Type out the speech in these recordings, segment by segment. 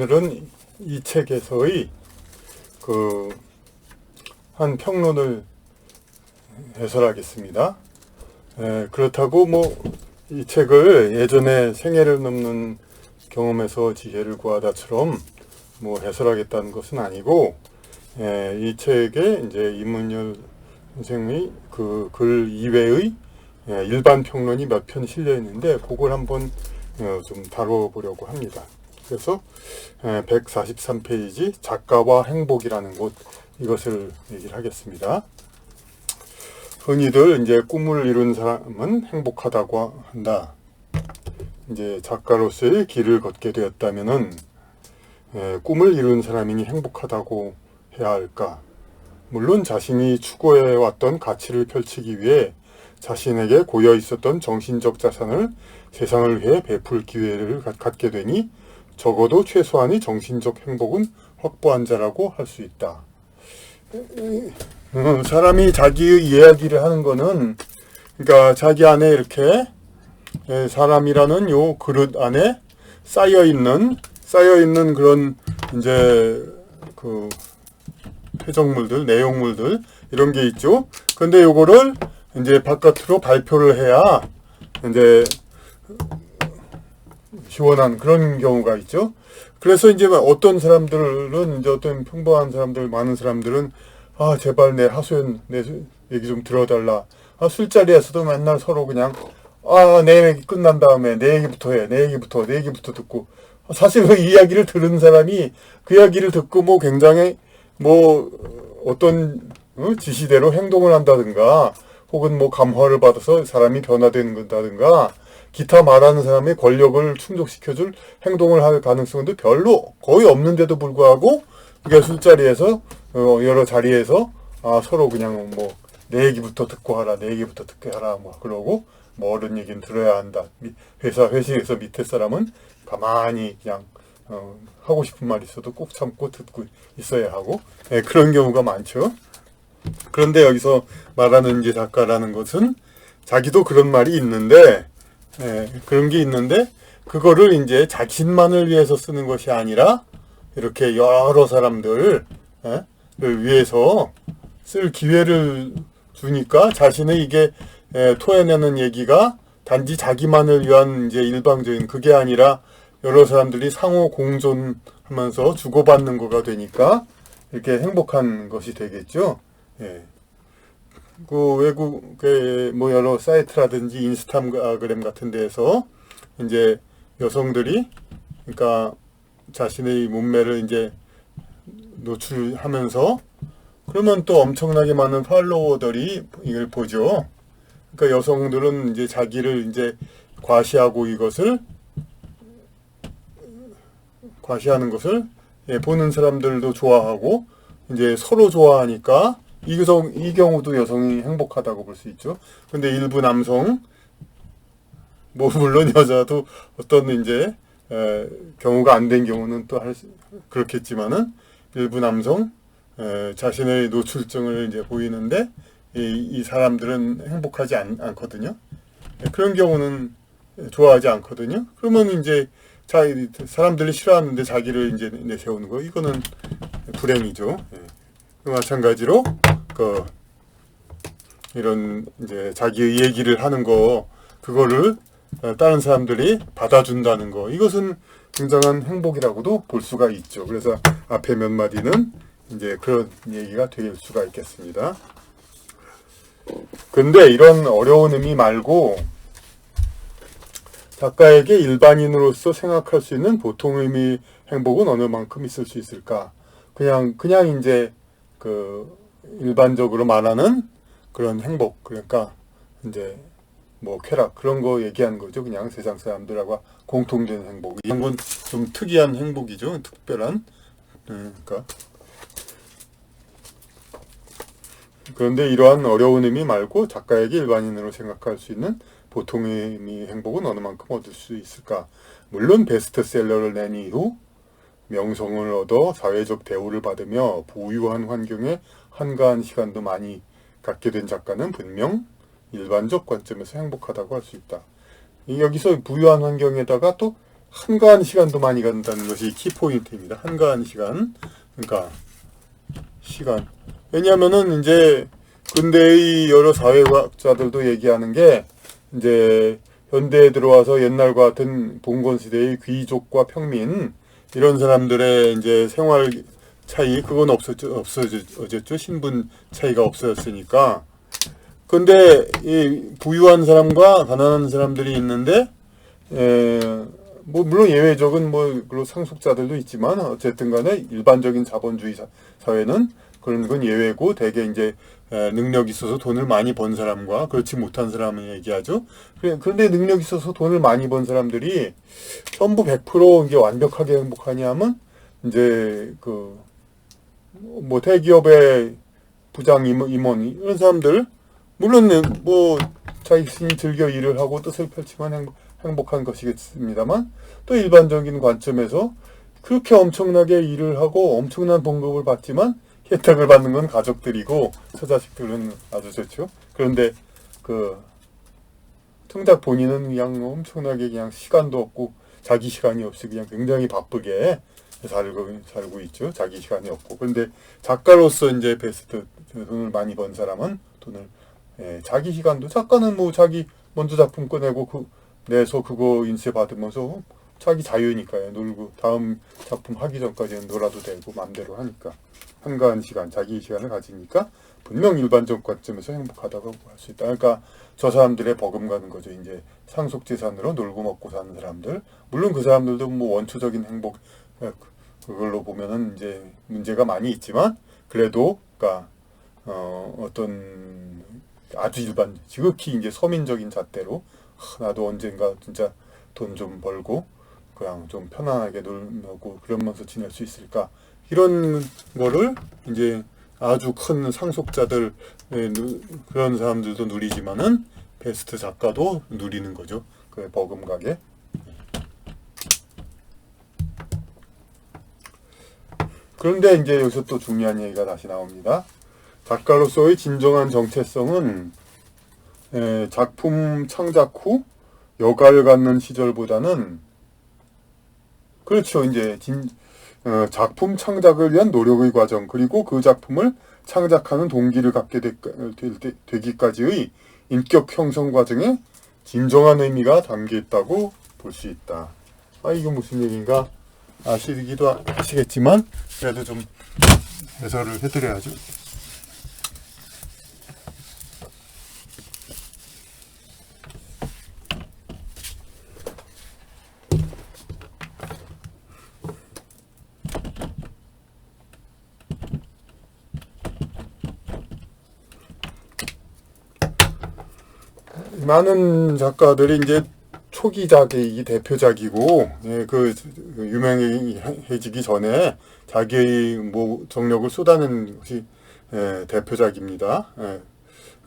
오늘은 이 책에서의 한 평론을 해설하겠습니다. 그렇다고 이 책을 예전에 생애를 넘는 경험에서 지혜를 구하다처럼 해설하겠다는 것은 아니고, 이 책에 이제 이문열 선생의 그 글 이외의 일반 평론이 몇 편 실려 있는데, 그걸 한번 좀 다뤄보려고 합니다. 그래서 143페이지 작가와 행복이라는 곳, 이것을 얘기를 하겠습니다. 흔히들 이제 꿈을 이룬 사람은 행복하다고 한다. 이제 작가로서의 길을 걷게 되었다면은 꿈을 이룬 사람이니 행복하다고 해야 할까? 물론 자신이 추구해왔던 가치를 펼치기 위해 자신에게 고여 있었던 정신적 자산을 세상을 위해 베풀 기회를 갖게 되니 적어도 최소한의 정신적 행복은 확보한 자라고 할 수 있다. 사람이 자기의 이야기를 하는 거는, 그러니까 자기 안에 이렇게 사람이라는 요 그릇 안에 쌓여있는 그런 이제 그 퇴적물들, 내용물들, 이런 게 있죠. 근데 요거를 이제 바깥으로 발표를 해야 이제 시원한 그런 경우가 있죠. 그래서 이제 어떤 사람들은, 이제 어떤 평범한 사람들, 많은 사람들은 제발 내 하소연, 내 얘기 좀 들어달라. 술자리에서도 맨날 서로 그냥 내 얘기 끝난 다음에 내 얘기부터 해, 내 얘기부터 듣고, 사실 그 이야기를 들은 사람이 그 이야기를 듣고 굉장히 어떤 지시대로 행동을 한다든가, 혹은 감화를 받아서 사람이 변화되는 건다든가, 기타 말하는 사람의 권력을 충족시켜줄 행동을 할 가능성도 별로 거의 없는데도 불구하고, 그게 술자리에서 여러 자리에서 서로 그냥 내 얘기부터 듣고 하라, 내 얘기부터 듣게 하라 그러고, 어른 얘기는 들어야 한다. 회식에서 밑에 사람은 가만히 그냥 하고 싶은 말 있어도 꼭 참고 듣고 있어야 하고, 그런 경우가 많죠. 그런데 여기서 말하는 이제 작가라는 것은 자기도 그런 말이 있는데, 그런 게 있는데, 그거를 이제 자신만을 위해서 쓰는 것이 아니라 이렇게 여러 사람들을 위해서 쓸 기회를 주니까, 자신의 이게 토해내는 얘기가 단지 자기만을 위한 이제 일방적인 그게 아니라 여러 사람들이 상호 공존하면서 주고받는 거가 되니까 이렇게 행복한 것이 되겠죠. 그 외국의 여러 사이트라든지 인스타그램 같은 데에서 이제 여성들이, 그러니까 자신의 몸매를 이제 노출하면서, 그러면 또 엄청나게 많은 팔로워들이 이걸 보죠. 그러니까 여성들은 이제 자기를 이제 과시하는 것을 보는 사람들도 좋아하고, 이제 서로 좋아하니까 이 경우도 여성이 행복하다고 볼 수 있죠. 근데 일부 남성, 물론 여자도 어떤 이제 경우가 안 된 경우는 또 그렇겠지만은, 일부 남성 자신의 노출증을 이제 보이는데 이 사람들은 행복하지 않거든요. 그런 경우는 좋아하지 않거든요. 그러면 이제 사람들이 싫어하는데 자기를 이제 내세우는 거, 이거는 불행이죠. 마찬가지로 이런 이제 자기의 얘기를 하는 거, 그거를 다른 사람들이 받아준다는 거, 이것은 굉장한 행복이라고도 볼 수가 있죠. 그래서 앞에 몇 마디는 이제 그런 얘기가 될 수가 있겠습니다. 근데 이런 어려운 의미 말고 작가에게 일반인으로서 생각할 수 있는 보통 의미 행복은 어느 만큼 있을 수 있을까? 그냥 이제 일반적으로 말하는 그런 행복, 그러니까 이제 쾌락, 그런 거 얘기하는 거죠. 그냥 세상 사람들하고 공통된 행복. 이런 건 좀 특이한 행복이죠. 특별한. 그러니까. 그런데 이러한 어려운 의미 말고 작가에게 일반인으로 생각할 수 있는 보통 의미 행복은 어느 만큼 얻을 수 있을까? 물론 베스트셀러를 낸 이후 명성을 얻어 사회적 대우를 받으며 부유한 환경에 한가한 시간도 많이 갖게 된 작가는 분명 일반적 관점에서 행복하다고 할 수 있다. 여기서 부유한 환경에다가 또 한가한 시간도 많이 간다는 것이 키포인트입니다. 한가한 시간. 그러니까 시간. 왜냐하면은 이제 근대의 여러 사회과학자들도 얘기하는 게 이제 현대에 들어와서 옛날과 같은 봉건시대의 귀족과 평민 이런 사람들의 이제 생활 차이 그건 없어졌죠. 신분 차이가 없어졌으니까. 근데 이 부유한 사람과 가난한 사람들이 있는데 뭐 물론 예외적인 뭐 상속자들도 있지만 어쨌든 간에 일반적인 자본주의 사회는 그런 건 예외고 대개 이제 능력 있어서 돈을 많이 번 사람과 그렇지 못한 사람을 얘기하죠. 그런데 능력 있어서 돈을 많이 번 사람들이 전부 100% 이게 완벽하게 행복하냐 하면 이제 그 뭐 대기업의 부장 임원 이런 사람들 물론 뭐 자신이 즐겨 일을 하고 뜻을 펼치면 행복한 것이겠습니다만 또 일반적인 관점에서 그렇게 엄청나게 일을 하고 엄청난 봉급을 받지만 혜택을 받는 건 가족들이고 처자식들은 아주 좋죠. 그런데 그 정작 본인은 그냥 엄청나게 그냥 시간도 없고 자기 시간이 없이 그냥 굉장히 바쁘게 살고 있죠. 자기 시간이 없고. 그런데 작가로서 이제 베스트 돈을 많이 번 사람은 돈을 자기 시간도 작가는 뭐 자기 먼저 작품 꺼내고 내서 그거 인쇄 받으면서 자기 자유니까요. 놀고 다음 작품 하기 전까지는 놀아도 되고 마음대로 하니까 한가한 시간, 자기 시간을 가지니까 분명 일반적 관점에서 행복하다고 할 수 있다. 그러니까 저 사람들의 버금가는 거죠. 이제 상속재산으로 놀고 먹고 사는 사람들. 물론 그 사람들도 뭐 원초적인 행복 그걸로 보면은 이제 문제가 많이 있지만 그래도 그러니까 어떤 아주 지극히 이제 서민적인 잣대로 나도 언젠가 진짜 돈 좀 벌고 그냥 좀 편안하게 놀고 그러면서 지낼 수 있을까 이런 거를 이제 아주 큰 상속자들 그런 사람들도 누리지만은 베스트 작가도 누리는 거죠. 그 버금가게. 그런데 이제 여기서 또 중요한 얘기가 다시 나옵니다. 작가로서의 진정한 정체성은 작품 창작 후 여가를 갖는 시절보다는 그렇죠. 이제 작품 창작을 위한 노력의 과정 그리고 그 작품을 창작하는 동기를 갖게 되기까지의 인격 형성 과정에 진정한 의미가 담겨 있다고 볼 수 있다. 아 이거 무슨 얘기인가 아시기도 하시겠지만 그래도 좀 해설을 해드려야죠. 많은 작가들이 이제 초기작이 대표작이고 그 유명해지기 전에 자기의 뭐 정력을 쏟아낸 것이 대표작입니다.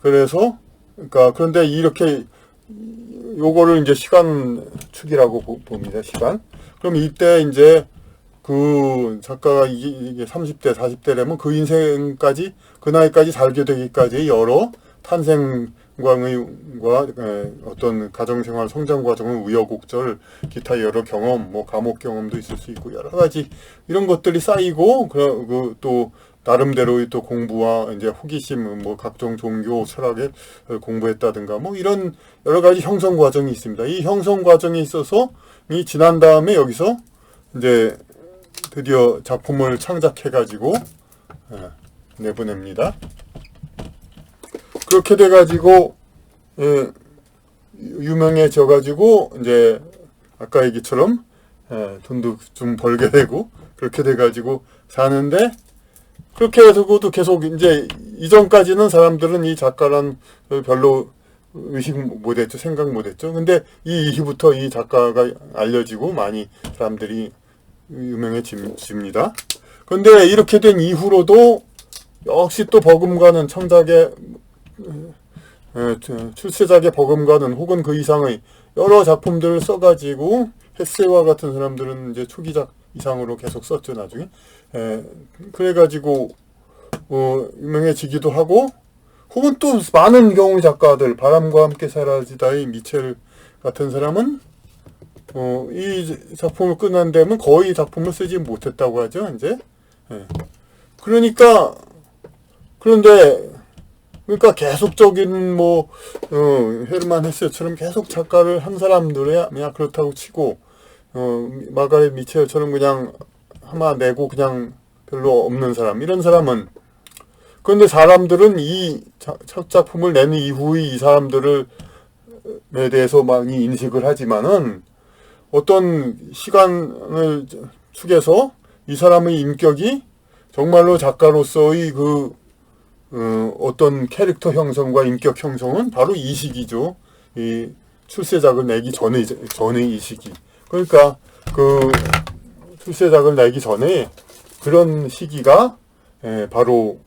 그래서 그러니까 그런데 이렇게 요거를 이제 시간 축이라고 봅니다. 시간. 그럼 이때 이제 그 작가가 이게 30대, 40대라면 그 인생까지 그 나이까지 살게 되기까지 여러 탄생과 어떤 가정생활 성장 과정은 우여곡절, 기타 여러 경험, 뭐 감옥 경험도 있을 수 있고 여러 가지 이런 것들이 쌓이고 또 나름대로의 또 공부와 이제 호기심, 뭐 각종 종교 철학에 공부했다든가 뭐 이런 여러 가지 형성 과정이 있습니다. 이 형성 과정에 있어서 이 지난 다음에 여기서 이제 드디어 작품을 창작해가지고 내보냅니다. 그렇게 돼가지고 유명해져가지고 이제 아까 얘기처럼 돈도 좀 벌게 되고 그렇게 돼가지고 사는데 그렇게 해서도 계속 이제 이전까지는 사람들은 이 작가란 별로 의식 못했죠. 생각 못했죠. 근데 이 이후부터 이 작가가 알려지고 많이 사람들이 유명해집니다. 근데 이렇게 된 이후로도 역시 또 버금가는 창작의 출세작의 버금가는 혹은 그 이상의 여러 작품들을 써가지고 헤세와 같은 사람들은 이제 초기작 이상으로 계속 썼죠. 나중에 그래가지고 유명해지기도 하고 혹은 또 많은 경우 작가들 바람과 함께 사라지다의 미첼 같은 사람은 이 작품을 끝난다면 거의 작품을 쓰지 못했다고 하죠, 이제. 예. 그러니까, 그러니까 계속적인 헤르만 헤세처럼 계속 작가를 한 사람들이야 그렇다고 치고, 마가렛 미첼처럼 그냥 하나 내고 그냥 별로 없는 사람, 이런 사람은, 그런데 사람들은 이 첫 작품을 낸 이후에 이 사람들에 대해서 많이 인식을 하지만은, 어떤 시간을 축해서 이 사람의 인격이 정말로 작가로서의 어떤 캐릭터 형성과 인격 형성은 바로 이 시기죠. 이 출세작을 내기 전의 이 시기. 그러니까 출세작을 내기 전에 그런 시기가 바로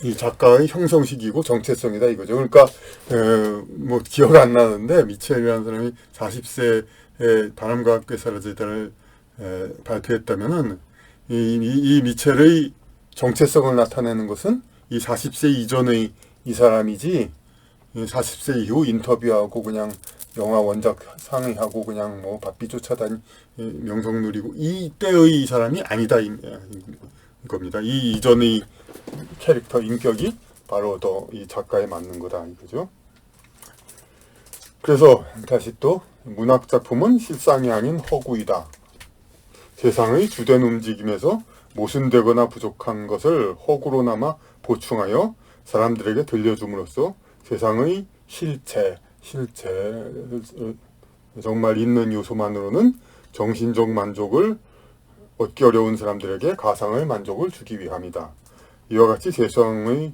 이 작가의 형성 시기고 정체성이다 이거죠. 그러니까 기억 안 나는데 미첼이라는 사람이 40세에 바람과 함께 사라지다를 발표했다면은 이 미첼의 정체성을 나타내는 것은 이 40세 이전의 이 사람이지, 40세 이후 인터뷰하고 그냥 영화 원작 상의하고 그냥 바삐 쫓아다니 명성 누리고 이때의 이 사람이 아니다 겁니다. 이 이전의 캐릭터 인격이 바로 더 이 작가에 맞는 거다 이거죠. 그래서 다시 또 문학 작품은 실상이 아닌 허구이다. 세상의 주된 움직임에서 모순되거나 부족한 것을 허구로나마 보충하여 사람들에게 들려줌으로써 세상의 실체 정말 있는 요소만으로는 정신적 만족을 얻기 어려운 사람들에게 가상의 만족을 주기 위함이다. 이와 같이 세상의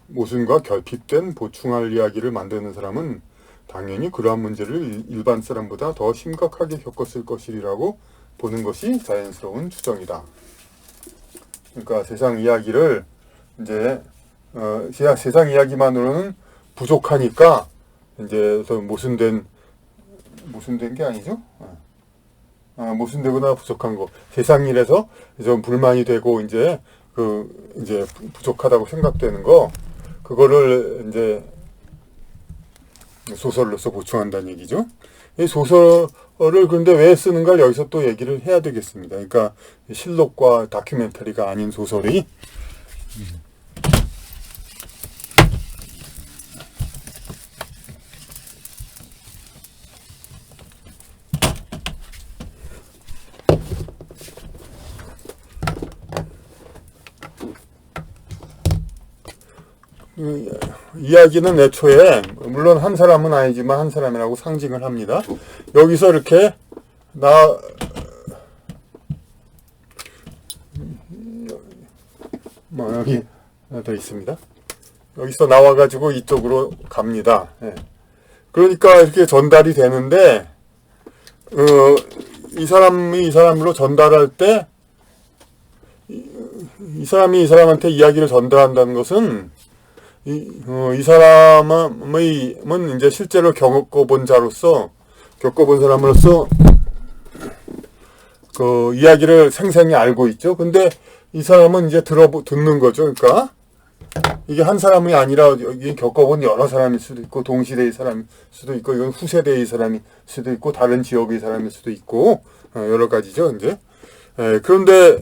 모순과 결핍된 보충할 이야기를 만드는 사람은 당연히 그러한 문제를 일반 사람보다 더 심각하게 겪었을 것이라고 보는 것이 자연스러운 추정이다. 그러니까 세상 이야기를 이제 세상 이야기만으로는 부족하니까 이제 모순된 게 아니죠? 모순되거나 부족한 거, 세상 일에서 좀 불만이 되고 이제 부족하다고 생각되는 거, 그거를 이제 소설로서 보충한다는 얘기죠. 이 소설을 근데 왜 쓰는가 여기서 또 얘기를 해야 되겠습니다. 그러니까 실록과 다큐멘터리가 아닌 소설이 이야기는 애초에 물론 한 사람은 아니지만 한 사람이라고 상징을 합니다. 여기서 이렇게 여기 하나 더 있습니다. 여기서 나와가지고 이쪽으로 갑니다. 그러니까 이렇게 전달이 되는데 이 사람이 이 사람으로 전달할 때 이 사람이 이 사람한테 이야기를 전달한다는 것은 이 사람은 이제 실제로 겪어본 사람으로서 그 이야기를 생생히 알고 있죠. 근데 이 사람은 이제 듣는 거죠. 그러니까 이게 한 사람이 아니라 여기 겪어본 여러 사람일 수도 있고, 동시대의 사람일 수도 있고, 이건 후세대의 사람일 수도 있고, 다른 지역의 사람일 수도 있고, 여러 가지죠, 이제. 그런데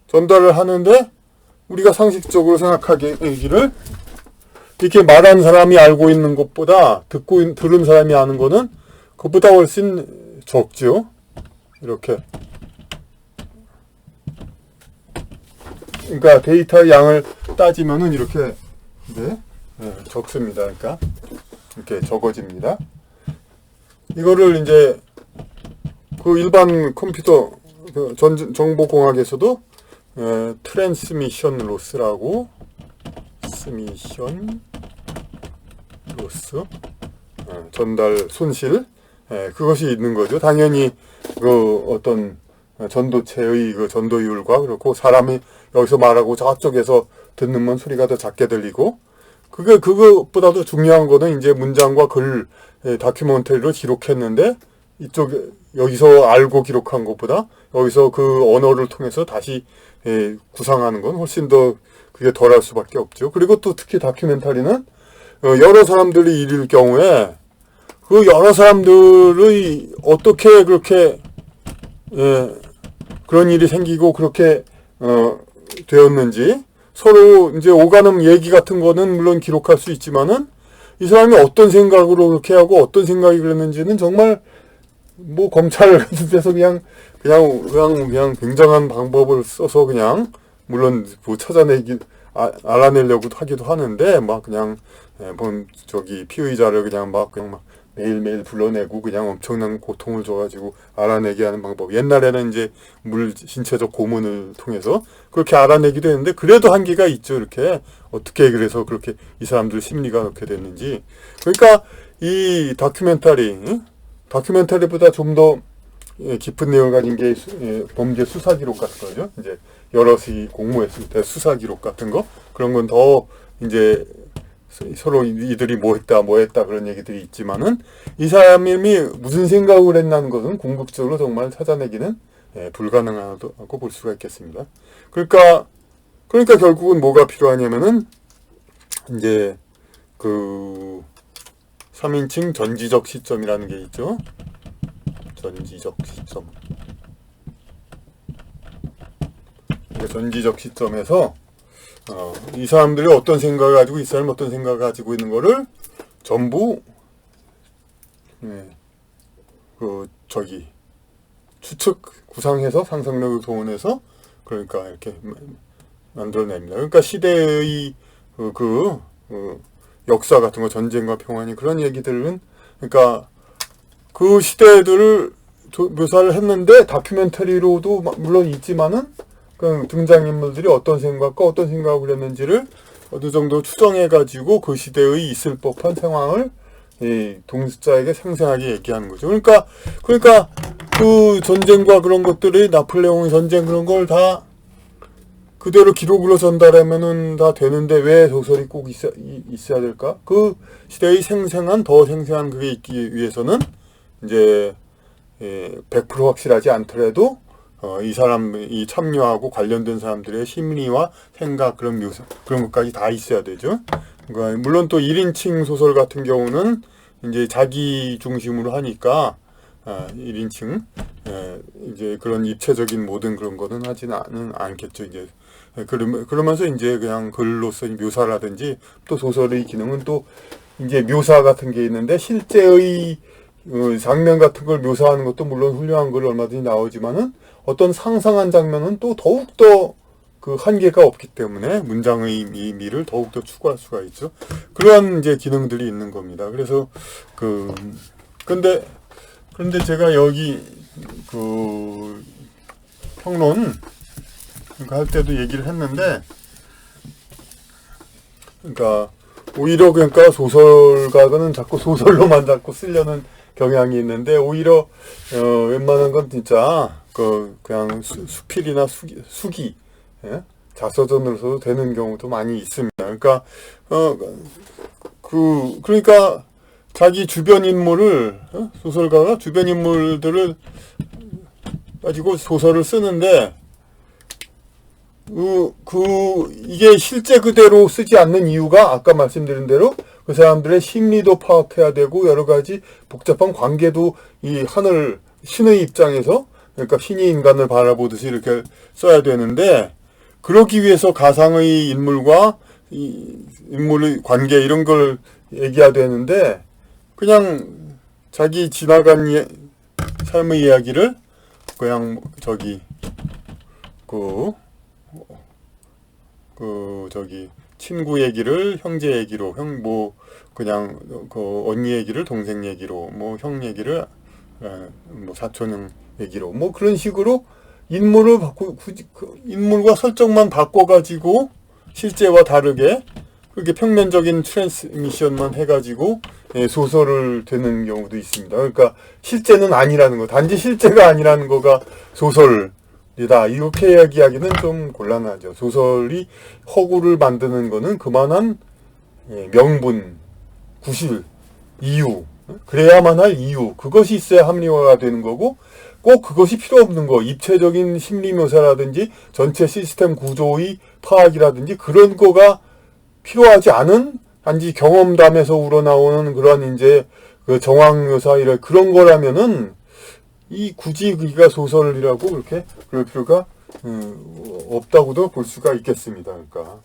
전달을 하는데 우리가 상식적으로 생각하기를 이렇게 말한 사람이 알고 있는 것보다 들은 사람이 아는 거는 그것보다 훨씬 적죠. 이렇게. 그러니까 데이터의 양을 따지면은 이렇게 적습니다. 그러니까 이렇게 적어집니다. 이거를 이제 일반 컴퓨터 정보공학에서도 트랜스미션 로스라고 전달 손실 그것이 있는 거죠. 당연히 어떤 전도체의 전도율과 그렇고 사람이 여기서 말하고 저쪽에서 듣는 소리가 더 작게 들리고 그것보다도 중요한 거는 이제 문장과 글 다큐멘터리로 기록했는데 여기서 알고 기록한 것보다 여기서 그 언어를 통해서 다시 구상하는 건 훨씬 더 그게 덜할 수밖에 없죠. 그리고 또 특히 다큐멘터리는 여러 사람들이 일일 경우에 그 여러 사람들의 어떻게 그렇게 그런 일이 생기고 그렇게 되었는지 서로 이제 오가는 얘기 같은 거는 물론 기록할 수 있지만은 이 사람이 어떤 생각으로 그렇게 하고 어떤 생각이 그랬는지는 정말 뭐 검찰 같은 데서 그냥 굉장한 방법을 써서 그냥 물론 뭐 찾아내기 알아내려고 하기도 하는데 막 그냥 저기 피의자를 그냥 막 매일매일 불러내고 그냥 엄청난 고통을 줘가지고 알아내게 하는 방법. 옛날에는 이제 신체적 고문을 통해서 그렇게 알아내기도 했는데 그래도 한계가 있죠. 이렇게 어떻게 그래서 그렇게 이 사람들 심리가 그렇게 됐는지. 그러니까 이 다큐멘터리보다 좀 더 깊은 내용을 가진 게 범죄 수사 기록 같은 거죠. 이제 여럿이 공모했을 때 수사 기록 같은 거 그런 건 더 이제 서로 이들이 뭐 했다 그런 얘기들이 있지만은 이 사람이 무슨 생각을 했나는 것은 궁극적으로 정말 찾아내기는 불가능하다고 볼 수가 있겠습니다. 그러니까 결국은 뭐가 필요하냐면은 이제 그 3인칭 전지적 시점이라는 게 있죠. 전지적 시점. 전지적 시점에서 이 사람들이 어떤 생각을 가지고 이 사람이 어떤 생각을 가지고 있는 거를 전부 추측 구상해서 상상력을 동원해서 그러니까 이렇게 만들어냅니다. 그러니까 시대의 역사 같은 거 전쟁과 평화니 그런 얘기들은 그러니까 그 시대들을 묘사를 했는데 다큐멘터리로도 물론 있지만은 그 등장인물들이 어떤 생각과 어떤 생각을 했는지를 어느 정도 추정해가지고 그 시대의 있을 법한 상황을 동자에게 생생하게 얘기하는 거죠. 그러니까 그 전쟁과 그런 것들이 나폴레옹의 전쟁 그런 걸 다 그대로 기록으로 전달하면은 다 되는데 왜 소설이 꼭 있어야 될까? 그 시대의 더 생생한 그게 있기 위해서는 이제 100% 확실하지 않더라도 이 참여하고 관련된 사람들의 심리와 생각 그런 것까지 다 있어야 되죠. 그러니까 물론 또 1인칭 소설 같은 경우는 이제 자기 중심으로 하니까 1인칭 이제 그런 입체적인 모든 그런 거는 하지는 않겠죠. 이제 그러면서 이제 그냥 글로서의 묘사라든지 또 소설의 기능은 또 이제 묘사 같은 게 있는데 실제의 장면 같은 걸 묘사하는 것도 물론 훌륭한 글 얼마든지 나오지만은 어떤 상상한 장면은 또 더욱더 그 한계가 없기 때문에 문장의 미를 더욱더 추구할 수가 있죠. 그러한 이제 기능들이 있는 겁니다. 그래서 그런데 제가 여기 그 평론 할 때도 얘기를 했는데 그러니까 오히려 그러니까 소설가는 자꾸 소설로만 자꾸 쓰려는 경향이 있는데 오히려 웬만한 건 진짜 그냥 수필이나 수기 자서전으로서도 되는 경우도 많이 있습니다. 그러니까 그러니까 자기 주변 인물을 소설가가 주변 인물들을 가지고 소설을 쓰는데 이게 실제 그대로 쓰지 않는 이유가 아까 말씀드린 대로 그 사람들의 심리도 파악해야 되고 여러 가지 복잡한 관계도 이 신의 입장에서 그러니까 신이 인간을 바라보듯이 이렇게 써야 되는데 그러기 위해서 가상의 인물과 인물의 관계 이런 걸 얘기해야 되는데 그냥 자기 지나간 삶의 이야기를 그냥 친구 얘기를 형제 얘기로 그냥 언니 얘기를 동생 얘기로 형 얘기를 사촌 얘기로 그런 식으로 인물과 설정만 바꿔가지고 실제와 다르게 그렇게 평면적인 트랜스미션만 해가지고 소설을 되는 경우도 있습니다. 그러니까 실제는 아니라는 거, 단지 실제가 아니라는 거가 소설이다. 이렇게 이야기하기는 좀 곤란하죠. 소설이 허구를 만드는 거는 그만한 명분, 구실, 이유, 그래야만 할 이유, 그것이 있어야 합리화가 되는 거고 꼭 그것이 필요 없는 거, 입체적인 심리 묘사라든지 전체 시스템 구조의 파악이라든지 그런 거가 필요하지 않은 단지 경험담에서 우러나오는 그런 이제 그 정황 묘사 이런 그런 거라면은 이 굳이 그가 소설이라고 그렇게 그럴 필요가 없다고도 볼 수가 있겠습니다. 그러니까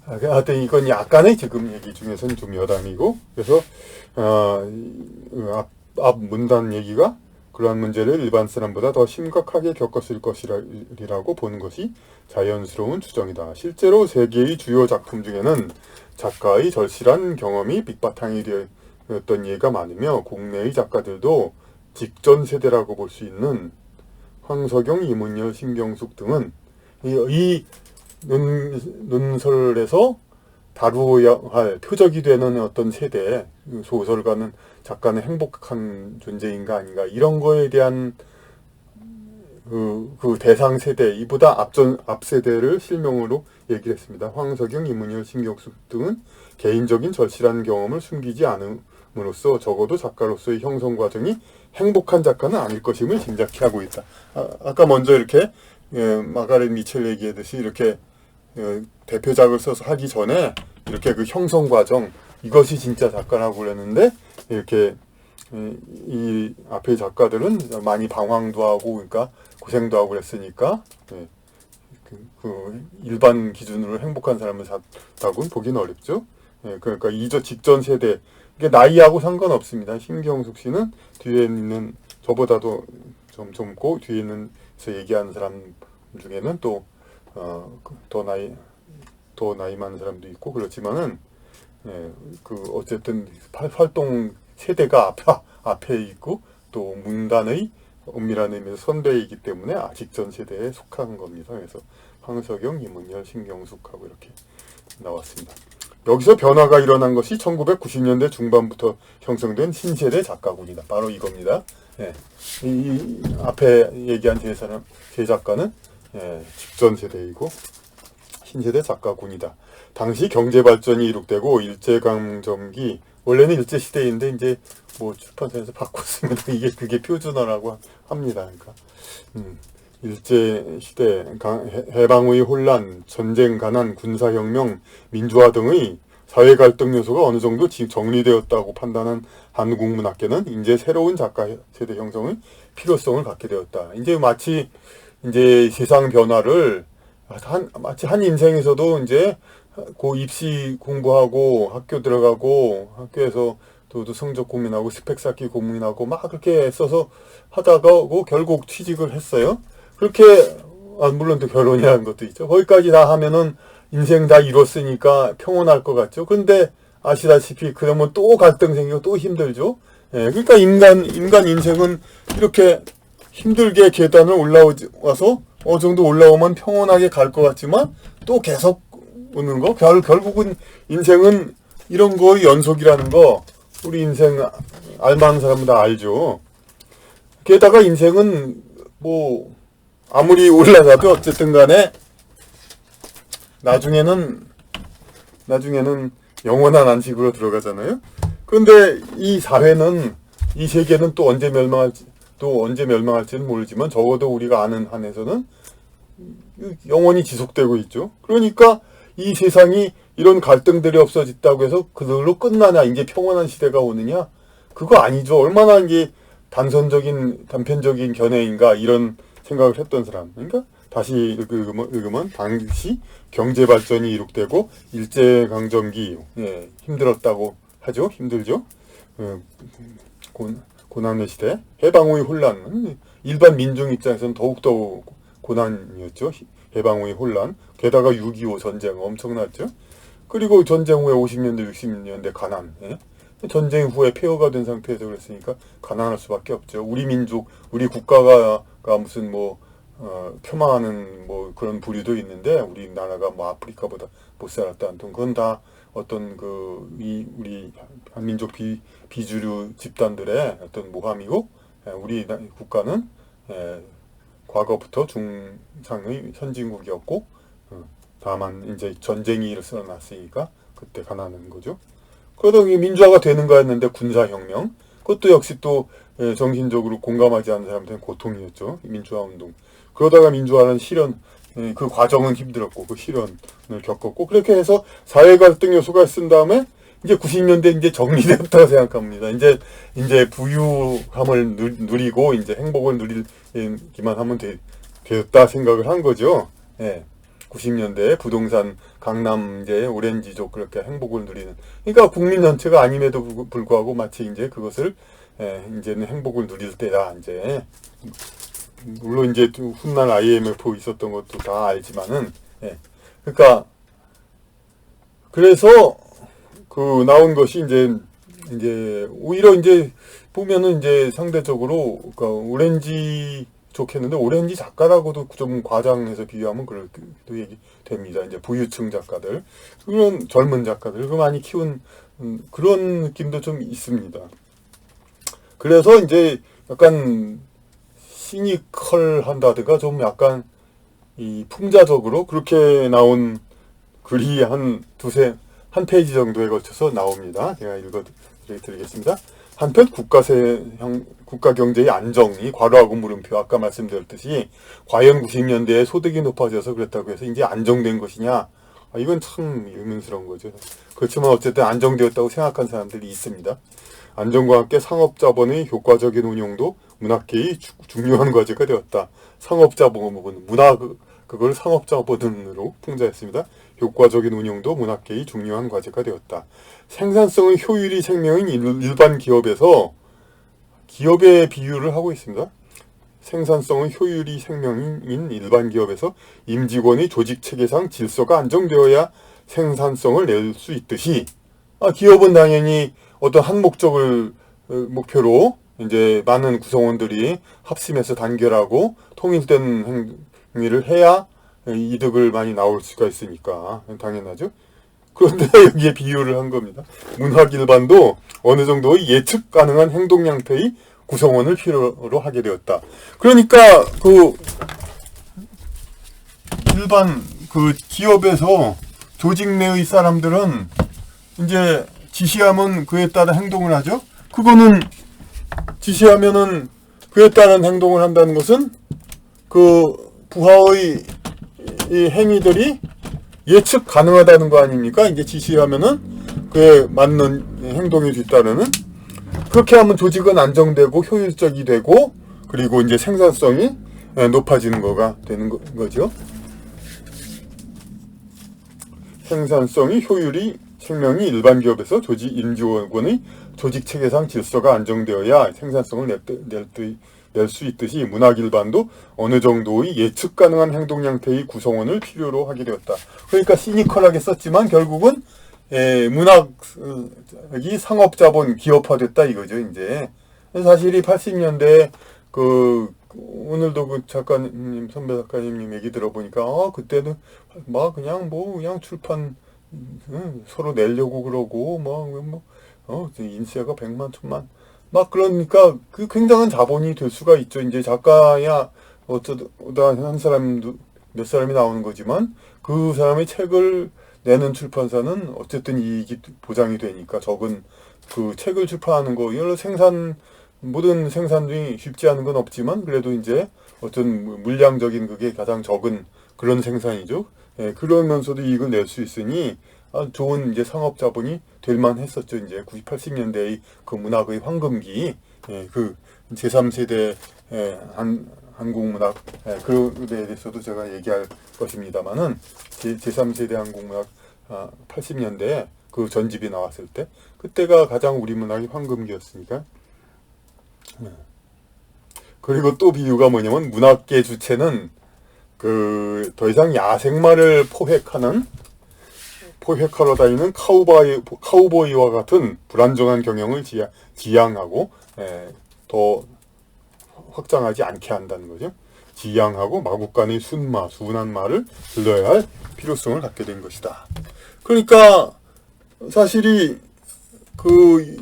하여튼 이건 약간의 지금 얘기 중에서는 좀 여담이고, 그래서 앞 문단 얘기가 그러한 문제를 일반 사람보다 더 심각하게 겪었을 것이라고 보는 것이 자연스러운 추정이다. 실제로 세계의 주요 작품 중에는 작가의 절실한 경험이 밑바탕이 되었던 예가 많으며, 국내의 작가들도 직전 세대라고 볼 수 있는 황석영, 이문열, 신경숙 등은 이 논설에서 다루어야 할 표적이 되는 어떤 세대, 소설가는 작가는 행복한 존재인가 아닌가 이런 거에 대한 그 대상 세대, 이보다 앞 세대를 실명으로 얘기를 했습니다. 황석영, 이문열, 신경숙 등은 개인적인 절실한 경험을 숨기지 않음으로써 적어도 작가로서의 형성 과정이 행복한 작가는 아닐 것임을 짐작케 하고 있다. 아까 먼저 이렇게 마가렛 미첼 얘기하듯이 이렇게 대표작을 써서 하기 전에 이렇게 그 형성 과정, 이것이 진짜 작가라고 그랬는데, 이렇게 이 앞에 작가들은 많이 방황도 하고 그러니까 고생도 하고 그랬으니까 그 일반 기준으로 행복한 사람을 작다고는 보기는 어렵죠. 그러니까 이저 직전 세대, 이게 나이하고 상관없습니다. 신경숙 씨는 뒤에 있는 저보다도 좀 젊고 뒤에 있는 얘기하는 사람 중에는 또 더 나이 많은 사람도 있고 그렇지만은 그 어쨌든 활동 세대가 앞에 있고 또 문단의 엄밀한 의미에서 선배이기 때문에 직전 세대에 속한 겁니다. 그래서 황석영, 이문열, 신경숙하고 이렇게 나왔습니다. 여기서 변화가 일어난 것이 1990년대 중반부터 형성된 신세대 작가군이다. 바로 이겁니다. 이 앞에 얘기한 세 작가는 직전 세대이고 신세대 작가군이다. 당시 경제 발전이 이룩되고 일제강점기, 원래는 일제시대인데 이제 뭐 출판사에서 바꿨습니다. 그게 표준어라고 합니다. 그러니까 일제시대, 해방의 혼란, 전쟁, 가난, 군사혁명, 민주화 등의 사회 갈등 요소가 어느 정도 정리되었다고 판단한 한국문학계는 이제 새로운 작가 세대 형성의 필요성을 갖게 되었다. 이제 마치 이제 세상 변화를 마치 한 인생에서도 이제 고 입시 공부하고 학교 들어가고 학교에서 또 성적 고민하고 스펙 쌓기 고민하고 막 그렇게 애써서 하다가 결국 취직을 했어요. 그렇게 물론 또 결혼이라는 것도 있죠. 거기까지 다 하면은 인생 다 이뤘으니까 평온할 것 같죠. 근데 아시다시피 그러면 또 갈등 생기고 또 힘들죠. 그러니까 인간 인생은 이렇게 힘들게 계단을 올라와서 어느 정도 올라오면 평온하게 갈 것 같지만 또 계속 오는 거. 결국은 인생은 이런 거의 연속이라는 거 우리 인생 알만한 사람은 다 알죠. 게다가 인생은 뭐 아무리 올라가도 어쨌든 간에 나중에는 영원한 안식으로 들어가잖아요. 그런데 이 사회는, 이 세계는 또 언제 멸망할지는 모르지만 적어도 우리가 아는 한에서는 영원히 지속되고 있죠. 그러니까 이 세상이 이런 갈등들이 없어졌다고 해서 그걸로 끝나냐, 이제 평온한 시대가 오느냐? 그거 아니죠. 얼마나 이게 단편적인 견해인가, 이런 생각을 했던 사람. 그러니까 다시 읽으면 당시 경제 발전이 이룩되고 일제강점기, 힘들었다고 하죠. 힘들죠. 고난의 시대, 해방 후의 혼란, 일반 민중 입장에서는 더욱더 고난이었죠. 해방 후의 혼란, 게다가 6.25 전쟁 엄청났죠. 그리고 전쟁 후에 50년대, 60년대 가난, 전쟁 후에 폐허가 된 상태에서 그랬으니까 가난할 수밖에 없죠. 우리 민족, 우리 국가가 무슨 폄하하는 그런 부류도 있는데, 우리나라가 아프리카보다 못 살았다. 그건 다 어떤 우리 한민족 비주류 집단들의 어떤 모함이고, 우리 국가는 과거부터 중상의 선진국이었고, 다만 이제 전쟁이 일어났으니까 그때 가난한 거죠. 그러다 민주화가 되는 거였는데 군사혁명, 그것도 역시 또 정신적으로 공감하지 않는 사람들은 고통이었죠. 민주화 운동. 그러다가 민주화는 그 과정은 힘들었고 그 시련을 겪었고 그렇게 해서 사회 갈등 요소가 있은 다음에 이제 90년대 이제 정리됐다고 생각합니다. 이제 부유함을 누리고 이제 행복을 누리기만 하면 되었다 생각을 한 거죠. 예. 90년대 부동산 강남 이제 오렌지족 그렇게 행복을 누리는. 그러니까 국민 전체가 아님에도 불구하고 마치 이제 그것을 이제는 행복을 누릴 때다 이제. 물론 이제 훗날 IMF 있었던 것도 다 알지만은 그러니까 그래서 그 나온 것이 이제 오히려 이제 보면은 이제 상대적으로 그러니까 오렌지 좋겠는데 오렌지 작가라고도 좀 과장해서 비유하면 그렇게 얘기 됩니다. 이제 부유층 작가들 그런 젊은 작가들 그 많이 키운 그런 느낌도 좀 있습니다. 그래서 이제 약간 시니컬한다든가 좀 약간 이 풍자적으로 그렇게 나온 글이 한 페이지 정도에 걸쳐서 나옵니다. 제가 읽어드리겠습니다. 한편 국가 경제의 안정이 괄호하고 물음표 아까 말씀드렸듯이 과연 90년대에 소득이 높아져서 그렇다고 해서 이제 안정된 것이냐? 이건 참 의문스러운 거죠. 그렇지만 어쨌든 안정되었다고 생각한 사람들이 있습니다. 안정과 함께 상업자본의 효과적인 운용도 문학계의 중요한 과제가 되었다. 상업자본은 그걸 상업자본으로 풍자했습니다. 효과적인 운용도 문학계의 중요한 과제가 되었다. 생산성의 효율이 생명인 일반 기업에서 기업의 비유를 하고 있습니다. 생산성의 효율이 생명인 일반 기업에서 임직원의 조직 체계상 질서가 안정되어야 생산성을 낼 수 있듯이 기업은 당연히 어떤 한 목적을 목표로 이제 많은 구성원들이 합심해서 단결하고 통일된 행위를 해야 이득을 많이 나올 수가 있으니까 당연하죠. 그런데 여기에 비유를 한 겁니다. 문학 일반도 어느 정도의 예측 가능한 행동 양태의 구성원을 필요로 하게 되었다. 그러니까 그 일반 그 기업에서 조직 내의 사람들은 이제 지시하면 그에 따라 행동을 하죠. 그거는 지시하면은 그에 따른 행동을 한다는 것은 그 부하의 이 행위들이 예측 가능하다는 거 아닙니까? 이제 지시하면은 그에 맞는 행동이 뒤따르는 그렇게 하면 조직은 안정되고 효율적이 되고 그리고 이제 생산성이 높아지는 거가 되는 거죠. 생산성이 효율이 생명이 일반 기업에서 임직원의 조직 체계상 질서가 안정되어야 생산성을 낼 수 있듯이 문학 일반도 어느 정도의 예측 가능한 행동 양태의 구성원을 필요로 하게 되었다. 그러니까 시니컬하게 썼지만 결국은 문학이 상업자본 기업화됐다 이거죠. 이제 사실 이 80년대 그 오늘도 그 작가님 선배 작가님 얘기 들어보니까 그때는 막 그냥 출판 서로 내려고 그러고 인쇄가 100만 1000만 막 그러니까 그 굉장한 자본이 될 수가 있죠. 이제 작가야 어쩌다 한 사람도 몇 사람이 나오는 거지만 그 사람의 책을 내는 출판사는 어쨌든 이익이 보장이 되니까 적은 그 책을 출판하는 거 여러 모든 생산이 쉽지 않은 건 없지만 그래도 이제 어떤 물량적인 그게 가장 적은 그런 생산이죠. 그러면서도 이익을 낼 수 있으니 좋은 이제 상업 자본이 될 만했었죠. 이제 90, 80년대의 그 문학의 황금기, 그 제3세대 한국 문학, 그에 대해서도 제가 얘기할 것입니다만은 제3세대 한국 문학 80년대에 그 전집이 나왔을 때 그때가 가장 우리 문학의 황금기였으니까. 그리고 또 비유가 뭐냐면 문학계 주체는 그 더 이상 야생마를 포획하러 다니는 카우보이와 같은 불안정한 경영을 지향하고 더 확장하지 않게 한다는 거죠. 지향하고 마국간의 순한 말을 들려야 할 필요성을 갖게 된 것이다. 그러니까 사실이 그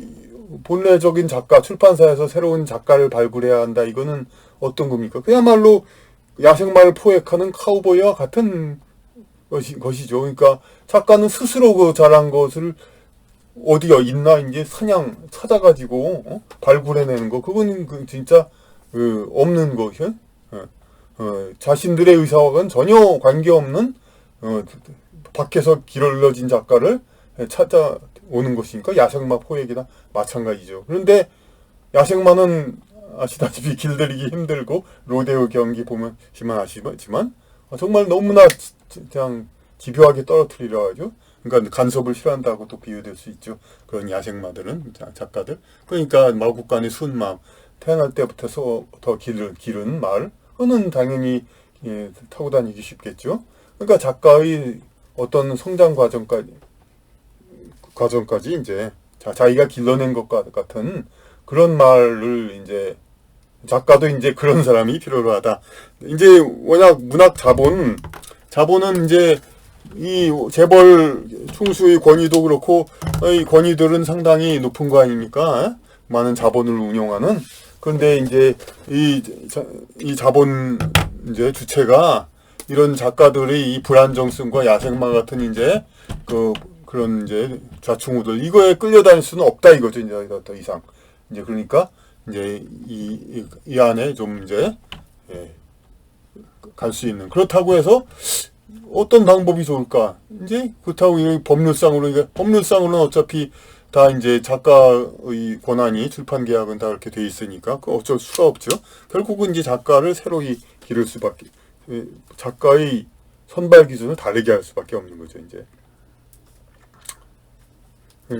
본래적인 작가, 출판사에서 새로운 작가를 발굴해야 한다. 이거는 어떤 겁니까? 그야말로 야생마를 포획하는 카우보이와 같은 것이죠. 그러니까 작가는 스스로 그 잘한 것을 어디가 있나 이제 사냥 찾아가지고 발굴해내는 거. 그거는 진짜 없는 것이요. 자신들의 의사와는 전혀 관계없는 밖에서 길러진 작가를 찾아오는 것이니까 야생마 포획이나 마찬가지죠. 그런데 야생마는 아시다시피 길들이기 힘들고 로데오 경기 보시면 아시지만 정말 너무나 그냥 집요하게 떨어뜨리려 하죠. 그러니까 간섭을 싫어한다고 또 비유될 수 있죠. 그런 야생마들은 작가들. 그러니까 마국간의 순마 태어날 때부터 더 기른 말은 당연히 타고 다니기 쉽겠죠. 그러니까 작가의 어떤 성장 과정까지 이제 자기가 길러낸 것 같은 그런 말을 이제 작가도 이제 그런 사람이 필요로 하다. 이제 워낙 문학 자본은 이제 이 재벌 충수의 권위도 그렇고 이 권위들은 상당히 높은 거 아닙니까? 많은 자본을 운용하는. 그런데 이제 이 자본 이제 주체가 이런 작가들의 이 불안정성과 야생마 같은 이제 그런 이제 좌충우돌 이거에 끌려다닐 수는 없다 이거죠. 이제 더 이상 이제 그러니까 이제 이 안에 좀 이제 갈 수 있는 그렇다고 해서 어떤 방법이 좋을까? 이제 그렇다고 법률상으로는 어차피 다 이제 작가의 권한이 출판 계약은 다 그렇게 돼 있으니까 그 어쩔 수가 없죠. 결국은 이제 작가를 새로이 기를 수밖에 작가의 선발 기준을 다르게 할 수밖에 없는 거죠. 이제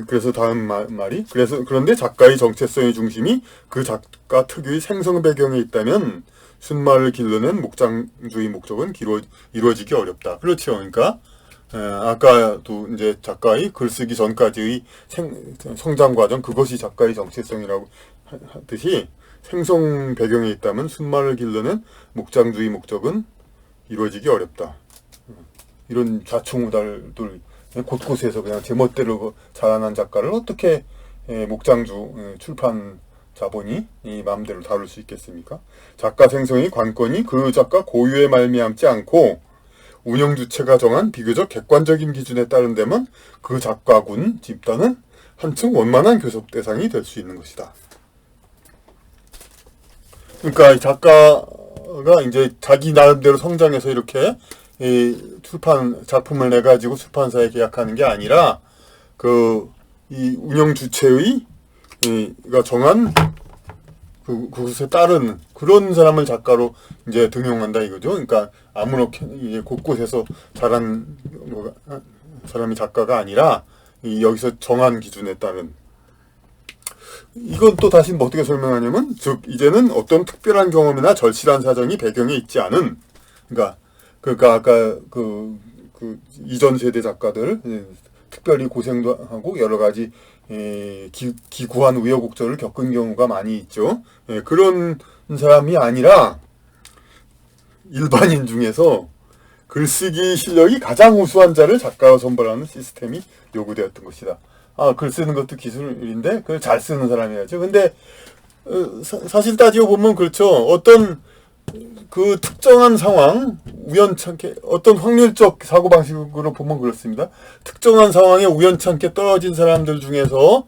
그래서 다음 말이 그런데 작가의 정체성의 중심이 그 작가 특유의 생성 배경에 있다면 순말을 길러낸 목장주의 목적은 이루어지기 어렵다. 그렇죠. 그러니까 아까도 이제 작가의 글쓰기 전까지의 성장 과정 그것이 작가의 정체성이라고 하듯이 생성 배경에 있다면 순말을 길러낸 목장주의 목적은 이루어지기 어렵다. 이런 좌충우달들 곳곳에서 그냥 제멋대로 자라난 작가를 어떻게 목장주 출판 자본이 이 마음대로 다룰 수 있겠습니까? 작가 생성의 관건이 그 작가 고유에 말미암지 않고 운영 주체가 정한 비교적 객관적인 기준에 따른다면 그 작가군 집단은 한층 원만한 교섭 대상이 될 수 있는 것이다. 그러니까 작가가 이제 자기 나름대로 성장해서 이렇게 출판 작품을 내 가지고 출판사에 계약하는 게 아니라 이 운영 주체의 가 정한 그것에 따른 그런 사람을 작가로 이제 등용한다 이거죠. 그러니까 아무렇게 이제 곳곳에서 자란 사람이 작가가 아니라 여기서 정한 기준에 따른 이건 또 다시 어떻게 설명하냐면 즉 이제는 어떤 특별한 경험이나 절실한 사정이 배경에 있지 않은 그러니까 아까 그 이전 세대 작가들 특별히 고생도 하고 여러 가지 기구한 우여곡절을 겪은 경우가 많이 있죠. 그런 사람이 아니라 일반인 중에서 글쓰기 실력이 가장 우수한 자를 작가로 선발하는 시스템이 요구되었던 것이다. 글 쓰는 것도 기술인데 그걸 잘 쓰는 사람이야죠. 근데 사실 따지고 보면 그렇죠. 어떤 그 특정한 상황, 우연찮게 어떤 확률적 사고방식으로 보면 그렇습니다. 특정한 상황에 우연찮게 떨어진 사람들 중에서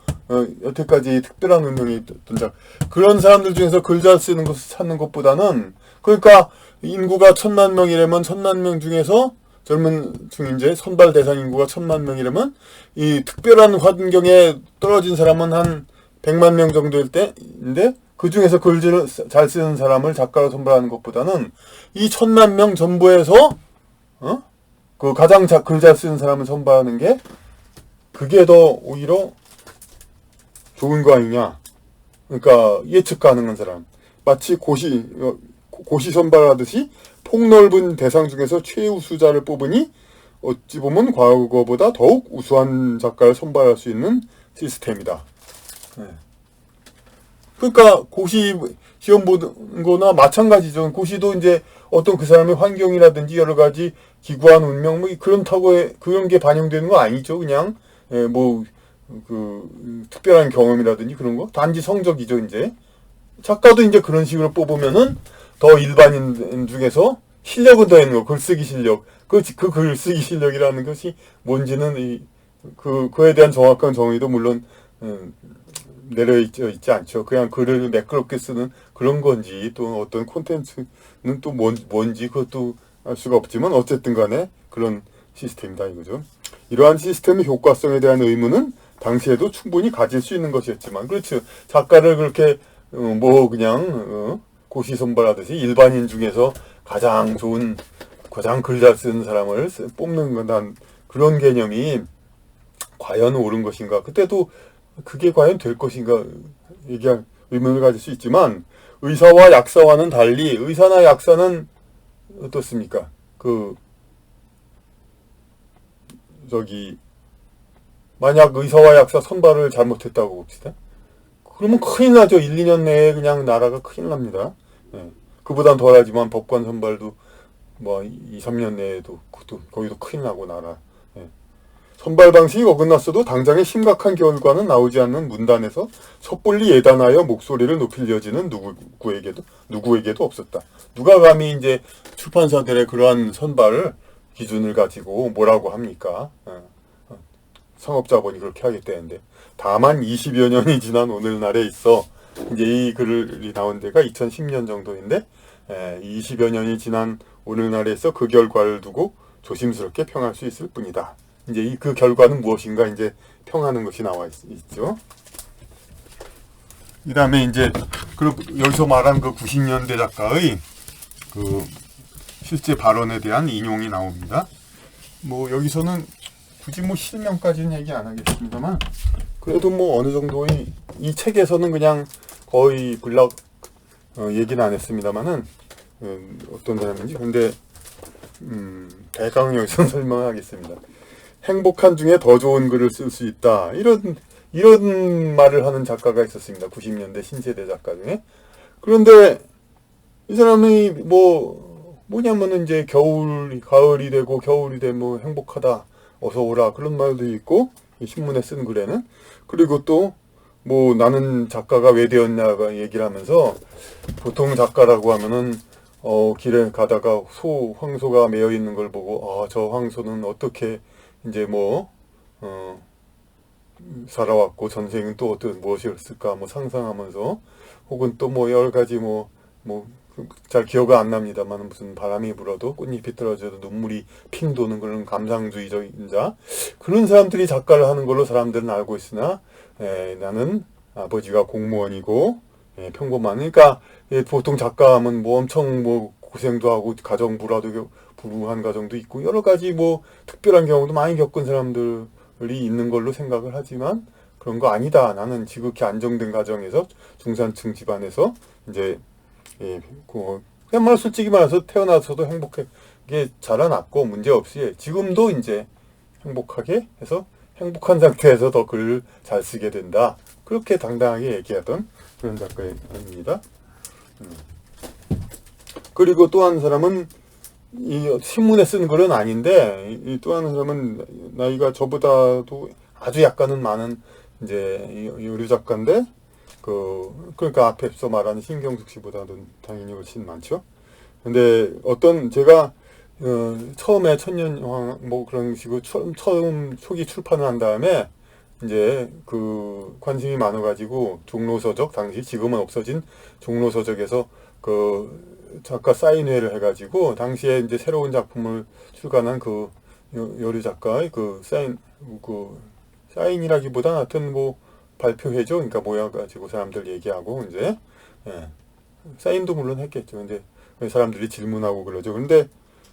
여태까지 특별한 운명이 있던 그런 사람들 중에서 글 잘 쓰는 것을 찾는 것보다는 그러니까 인구가 1000만 명이라면 1000만 명 중에서 젊은 층 이제 선발 대상 인구가 1000만 명이라면 이 특별한 환경에 떨어진 사람은 한 100만 명 정도일 때인데 그 중에서 글을 잘 쓰는 사람을 작가로 선발하는 것보다는 이 1000만 명 전부에서 그 가장 글 잘 쓰는 사람을 선발하는 게 그게 더 오히려 좋은 거 아니냐. 그러니까 예측 가능한 사람. 마치 고시 선발하듯이 폭넓은 대상 중에서 최우수자를 뽑으니 어찌 보면 과거보다 더욱 우수한 작가를 선발할 수 있는 시스템이다. 그러니까 고시 시험 보는 거나 마찬가지죠. 고시도 이제 어떤 그 사람의 환경이라든지 여러 가지 기구한 운명 그런 게 반영되는 거 아니죠. 그냥 특별한 경험이라든지 그런 거 단지 성적이죠. 이제 작가도 이제 그런 식으로 뽑으면은 더 일반인 중에서 실력은 더 있는 거 글쓰기 실력 그 글쓰기 실력이라는 것이 뭔지는 그에 대한 정확한 정의도 물론 있지 않죠. 그냥 글을 매끄럽게 쓰는 그런 건지 또 어떤 콘텐츠는 또 뭔지 그것도 알 수가 없지만 어쨌든 간에 그런 시스템이다 이거죠. 이러한 시스템의 효과성에 대한 의문은 당시에도 충분히 가질 수 있는 것이었지만 그렇죠. 작가를 그렇게 그냥 고시선발하듯이 일반인 중에서 가장 좋은 가장 글 잘 쓰는 사람을 뽑는 건난 그런 개념이 과연 옳은 것인가? 그때도 그게 과연 될 것인가? 얘기할 의문을 가질 수 있지만 의사와 약사와는 달리 의사나 약사는 어떻습니까? 만약 의사와 약사 선발을 잘못했다고 봅시다. 그러면 큰일 나죠. 1, 2년 내에 그냥 나라가 큰일 납니다. 예. 그보단 덜하지만 법관 선발도 2, 3년 내에도 거기도 큰일 나고 나라. 예. 선발 방식이 어긋났어도 당장의 심각한 결과는 나오지 않는 문단에서 섣불리 예단하여 목소리를 높일 여지는 누구에게도 없었다. 누가 감히 이제 출판사들의 그러한 선발을 기준을 가지고 뭐라고 합니까? 상업자본이 그렇게 하겠다는데. 다만 20여 년이 지난 오늘날에 있어 이제 이 글이 나온 데가 2010년 정도인데 20여 년이 지난 오늘날에 있어 그 결과를 두고 조심스럽게 평할 수 있을 뿐이다. 이제 그 결과는 무엇인가 이제 평하는 것이 나와 있죠. 그 다음에 이제 여기서 말한 그 90년대 작가의 그 실제 발언에 대한 인용이 나옵니다. 여기서는 굳이 실명까지는 얘기 안 하겠습니다만 그래도 어느 정도의 이 책에서는 그냥 거의 얘기는 안 했습니다만은 어떤 사람인지 근데 대강 여기서 설명하겠습니다. 행복한 중에 더 좋은 글을 쓸 수 있다. 이런 말을 하는 작가가 있었습니다. 90년대 신세대 작가 중에. 그런데 이 사람이 뭐냐면은 이제 가을이 되고 겨울이 되면 행복하다. 어서 오라. 그런 말도 있고 신문에 쓴 글에는. 그리고 또 나는 작가가 왜 되었냐가 얘기를 하면서 보통 작가라고 하면은 길에 가다가 황소가 매여 있는 걸 보고 저 황소는 어떻게 이제 살아왔고 전생은 또 무엇이었을까 상상하면서 혹은 또 여러 가지 잘 기억은 안 납니다만 무슨 바람이 불어도 꽃잎이 떨어져도 눈물이 핑 도는 그런 감상주의자 그런 사람들이 작가를 하는 걸로 사람들은 알고 있으나 나는 아버지가 공무원이고 평범한 그러니까 보통 작가 하면 엄청 고생도 하고 가정 불우한 가정도 있고 여러 가지 특별한 경우도 많이 겪은 사람들이 있는 걸로 생각을 하지만 그런 거 아니다. 나는 지극히 안정된 가정에서 중산층 집안에서 이제 그냥 솔직히 말해서 태어나서도 행복하게 자라났고 문제없이 지금도 이제 행복하게 해서 행복한 상태에서 더 글을 잘 쓰게 된다. 그렇게 당당하게 얘기하던 그런 작가입니다. 그리고 또 한 사람은 이 신문에 쓴 글은 아닌데 또 한 사람은 나이가 저보다도 아주 약간은 많은 이제 요리 작가인데 그러니까 앞에서 말하는 신경숙 씨보다는 당연히 훨씬 많죠. 근데 제가 처음에 천년왕 그런 식으로 처음 초기 출판을 한 다음에 이제 관심이 많아가지고 종로서적 당시 지금은 없어진 종로서적에서 작가 사인회를 해가지고 당시에 이제 새로운 작품을 출간한 요리 작가의 사인이라기보다 하여튼 발표회죠. 그러니까 모여가지고 사람들 얘기하고 이제 사인도 물론 했겠죠. 근데 사람들이 질문하고 그러죠. 근데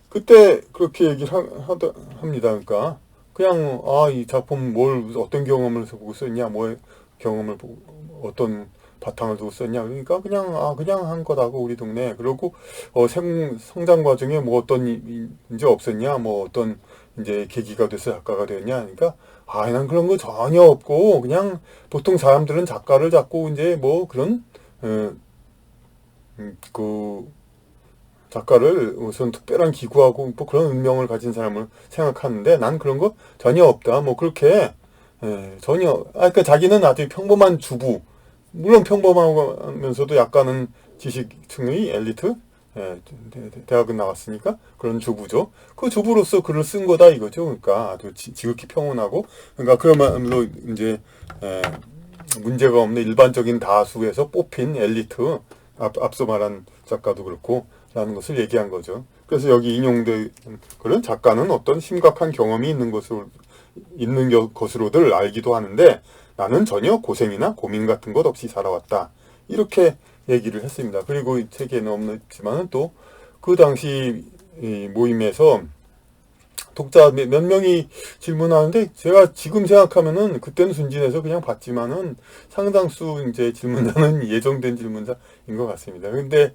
그때 그렇게 얘기를 합니다. 그러니까 그냥 이 작품 어떤 경험을 보고 썼냐, 경험을 보고 어떤 바탕을 두고 썼냐. 그러니까 그냥 한 거다고 우리 동네. 그러고 성장 과정에 어떤 이제 없었냐, 어떤 이제 계기가 돼서 작가가 되었냐. 그러니까 난 그런 거 전혀 없고 그냥 보통 사람들은 작가를 잡고 이제 그런 작가를 우선 특별한 기구하고 그런 운명을 가진 사람을 생각하는데 난 그런 거 전혀 없다. 그렇게 전혀 그러니까 자기는 아주 평범한 주부 물론 평범하면서도 약간은 지식층의 엘리트 대학은 나왔으니까 그런 주부죠. 그 주부로서 글을 쓴 거다 이거죠. 그러니까 아주 지극히 평온하고 그러니까 그러면로 이제 문제가 없는 일반적인 다수에서 뽑힌 엘리트, 앞서 말한 작가도 그렇고 라는 것을 얘기한 거죠. 그래서 여기 인용된 그런 작가는 어떤 심각한 경험이 있는 것으로들 알기도 하는데 나는 전혀 고생이나 고민 같은 것 없이 살아왔다. 이렇게 얘기를 했습니다. 그리고 이 책에는 없지만은 또 그 당시 이 모임에서 독자 몇 명이 질문하는데 제가 지금 생각하면은 그때는 순진해서 그냥 봤지만은 상당수 이제 질문자는 예정된 질문자인 것 같습니다. 근데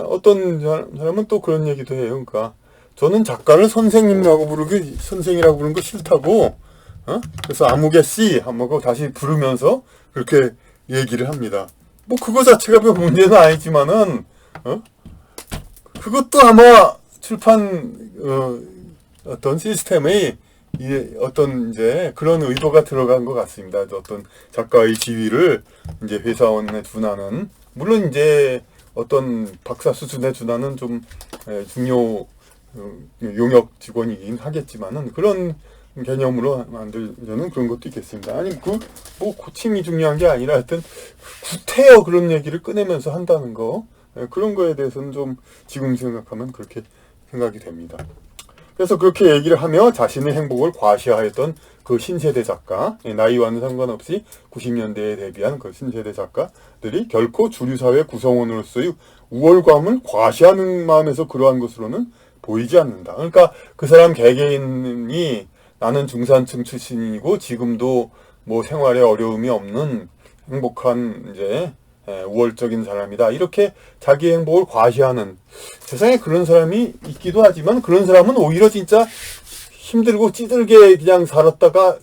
어떤 사람은 또 그런 얘기도 해요. 그러니까 저는 작가를 선생님이라고 부르는 거 싫다고, 그래서 아무개 씨 하고 다시 부르면서 그렇게 얘기를 합니다. 뭐 그거 자체가 별 문제는 아니지만은, 그것도 아마 출판 어떤 시스템의 어떤 이제 그런 의도가 들어간 것 같습니다. 어떤 작가의 지위를 이제 회사원에 준하는, 물론 이제 어떤 박사 수준에 준하는 좀 중요 용역 직원이긴 하겠지만은 그런 개념으로 만들려는 그런 것도 있겠습니다. 아니 뭐 고침이 중요한 게 아니라 하여튼 구태여 그런 얘기를 꺼내면서 한다는 거, 그런 거에 대해서는 좀 지금 생각하면 그렇게 생각이 됩니다. 그래서 그렇게 얘기를 하며 자신의 행복을 과시하였던 그 신세대 작가, 나이와는 상관없이 90년대에 데뷔한 그 신세대 작가들이 결코 주류사회 구성원으로서의 우월감을 과시하는 마음에서 그러한 것으로는 보이지 않는다. 그러니까 그 사람 개개인이 나는 중산층 출신이고 지금도 뭐 생활에 어려움이 없는 행복한 이제 우월적인 사람이다. 이렇게 자기 행복을 과시하는, 세상에 그런 사람이 있기도 하지만 그런 사람은 오히려 진짜 힘들고 찌들게 그냥 살았다가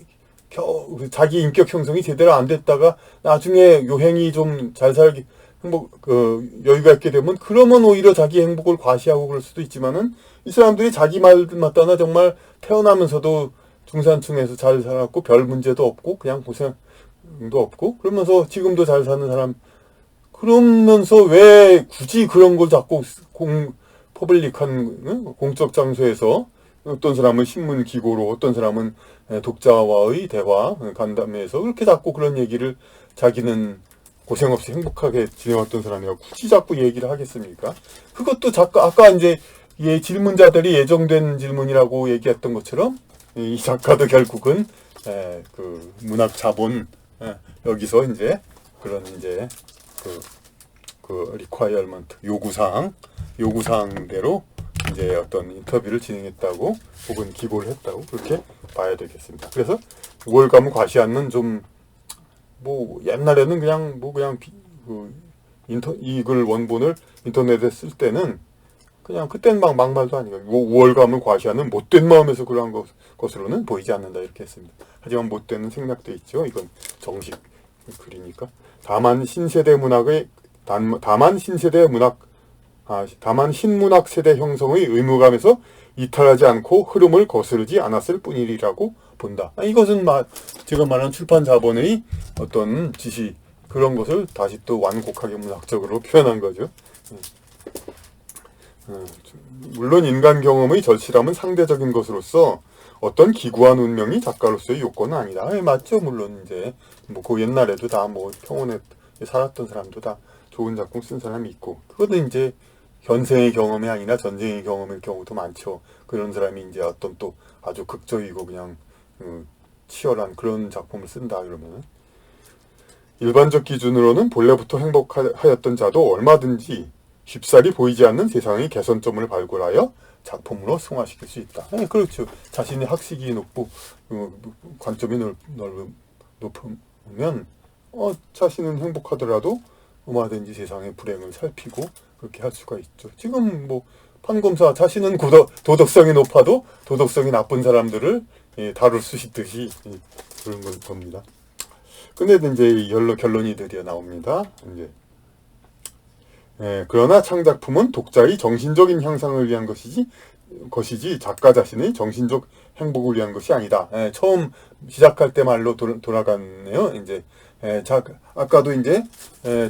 자기 인격 형성이 제대로 안 됐다가 나중에 요행이 좀 잘 살기 여유가 있게 되면 그러면 오히려 자기 행복을 과시하고 그럴 수도 있지만은 이 사람들이 자기 말 맞다나 정말 태어나면서도 중산층에서 잘 살았고 별 문제도 없고 그냥 고생도 없고 그러면서 지금도 잘 사는 사람, 그러면서 왜 굳이 그런 걸 자꾸 퍼블릭한 공적 장소에서 어떤 사람은 신문 기고로 어떤 사람은 독자와의 대화 간담회에서 그렇게 자꾸 그런 얘기를 자기는 고생 없이 행복하게 지내왔던 사람이라고 굳이 자꾸 얘기를 하겠습니까? 그것도 아까 이제 질문자들이 예정된 질문이라고 얘기했던 것처럼 이 작가도 결국은 그 문학 자본, 여기서 이제 그런 이제 그 requirement 요구사항대로 이제 어떤 인터뷰를 진행했다고 혹은 기고를 했다고 그렇게 봐야 되겠습니다. 그래서 우월감을 과시하는 좀 뭐 옛날에는 그냥 이글 원본을 인터넷에 쓸 때는 그냥 그땐 막말도 아니고 우월감을 과시하는 못된 마음에서 그러한 것으로는 보이지 않는다 이렇게 했습니다. 하지만 못되는 생략도 있죠. 이건 정식 글이니까. 다만 신문학 세대 형성의 의무감에서 이탈하지 않고 흐름을 거스르지 않았을 뿐이라고 본다. 이것은 제가 말한 출판 자본의 어떤 지시, 그런 것을 다시 또 완곡하게 문학적으로 표현한 거죠. 물론 인간 경험의 절실함은 상대적인 것으로서 어떤 기구한 운명이 작가로서의 요건은 아니다. 맞죠. 물론 이제 그 옛날에도 다 평온에 살았던 사람도 다 좋은 작품 쓴 사람이 있고, 그거는 이제 현생의 경험이 아니라 전생의 경험일 경우도 많죠. 그런 사람이 이제 어떤 또 아주 극적이고 그냥 치열한 그런 작품을 쓴다 그러면은, 일반적 기준으로는 본래부터 행복하였던 자도 얼마든지 쉽사리 보이지 않는 세상의 개선점을 발굴하여 작품으로 승화시킬 수 있다. 그렇죠. 자신의 학식이 높고 관점이 높으면 자신은 행복하더라도 얼마든지 세상의 불행을 살피고 그렇게 할 수가 있죠. 지금 판검사 자신은 도덕성이 높아도 도덕성이 나쁜 사람들을 다룰 수 있듯이 그런 걸 겁니다. 근데 이제 결론이 드디어 나옵니다. 이제 그러나 창작품은 독자의 정신적인 향상을 위한 것이지 작가 자신의 정신적 행복을 위한 것이 아니다. 처음 시작할 때 말로 돌아갔네요. 이제 아까도 이제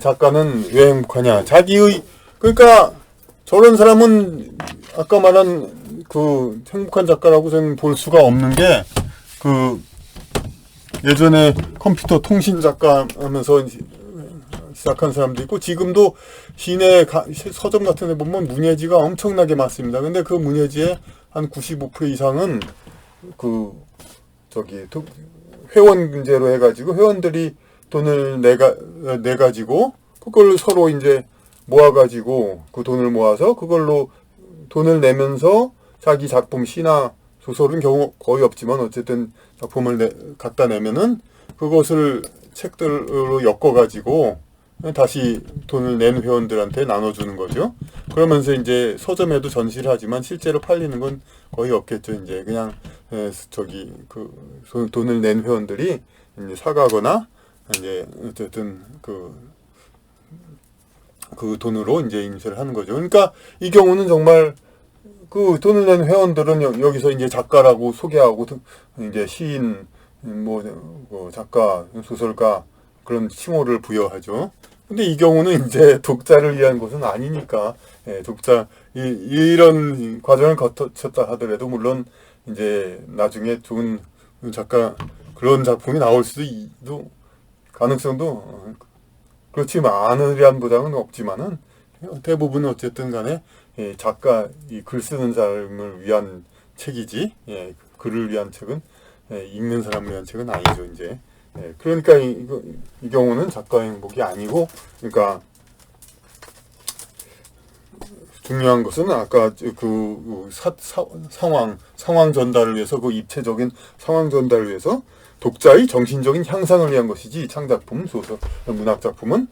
작가는 왜 행복하냐? 그러니까 저런 사람은 아까 말한 그 행복한 작가라고 저는 볼 수가 없는 게 예전에 컴퓨터 통신 작가 하면서 시작한 사람도 있고, 지금도 시내 서점 같은 데 보면 문예지가 엄청나게 많습니다. 근데 그 문예지의 한 95% 이상은 회원제로 해가지고 회원들이 돈을 내가지고 그걸로 서로 이제 모아가지고 그 돈을 모아서 그걸로 돈을 내면서 자기 작품, 시나 소설은 경우 거의 없지만 어쨌든 작품을 갖다 내면은 그것을 책들로 엮어가지고 다시 돈을 낸 회원들한테 나눠주는 거죠. 그러면서 이제 서점에도 전시를 하지만 실제로 팔리는 건 거의 없겠죠. 이제 그냥 돈을 낸 회원들이 이제 사가거나 이제 어쨌든 그 돈으로 이제 인쇄를 하는 거죠. 그러니까 이 경우는 정말 그 돈을 낸 회원들은 여기서 이제 작가라고 소개하고 이제 시인, 작가, 소설가 그런 칭호를 부여하죠. 근데 이 경우는 이제 독자를 위한 것은 아니니까, 이런 과정을 거쳤다 하더라도 물론 이제 나중에 좋은 작가 그런 작품이 나올 수도 가능성도 그렇지만 않으리란 보장은 없지만은 대부분 어쨌든 간에 작가, 글 쓰는 사람을 위한 책이지, 글을 위한 책은, 읽는 사람을 위한 책은 아니죠, 이제. 그러니까 이 경우는 작가의 행복이 아니고, 그러니까, 중요한 것은 아까 상황 전달을 위해서, 그 입체적인 상황 전달을 위해서 독자의 정신적인 향상을 위한 것이지, 창작품, 소설, 문학작품은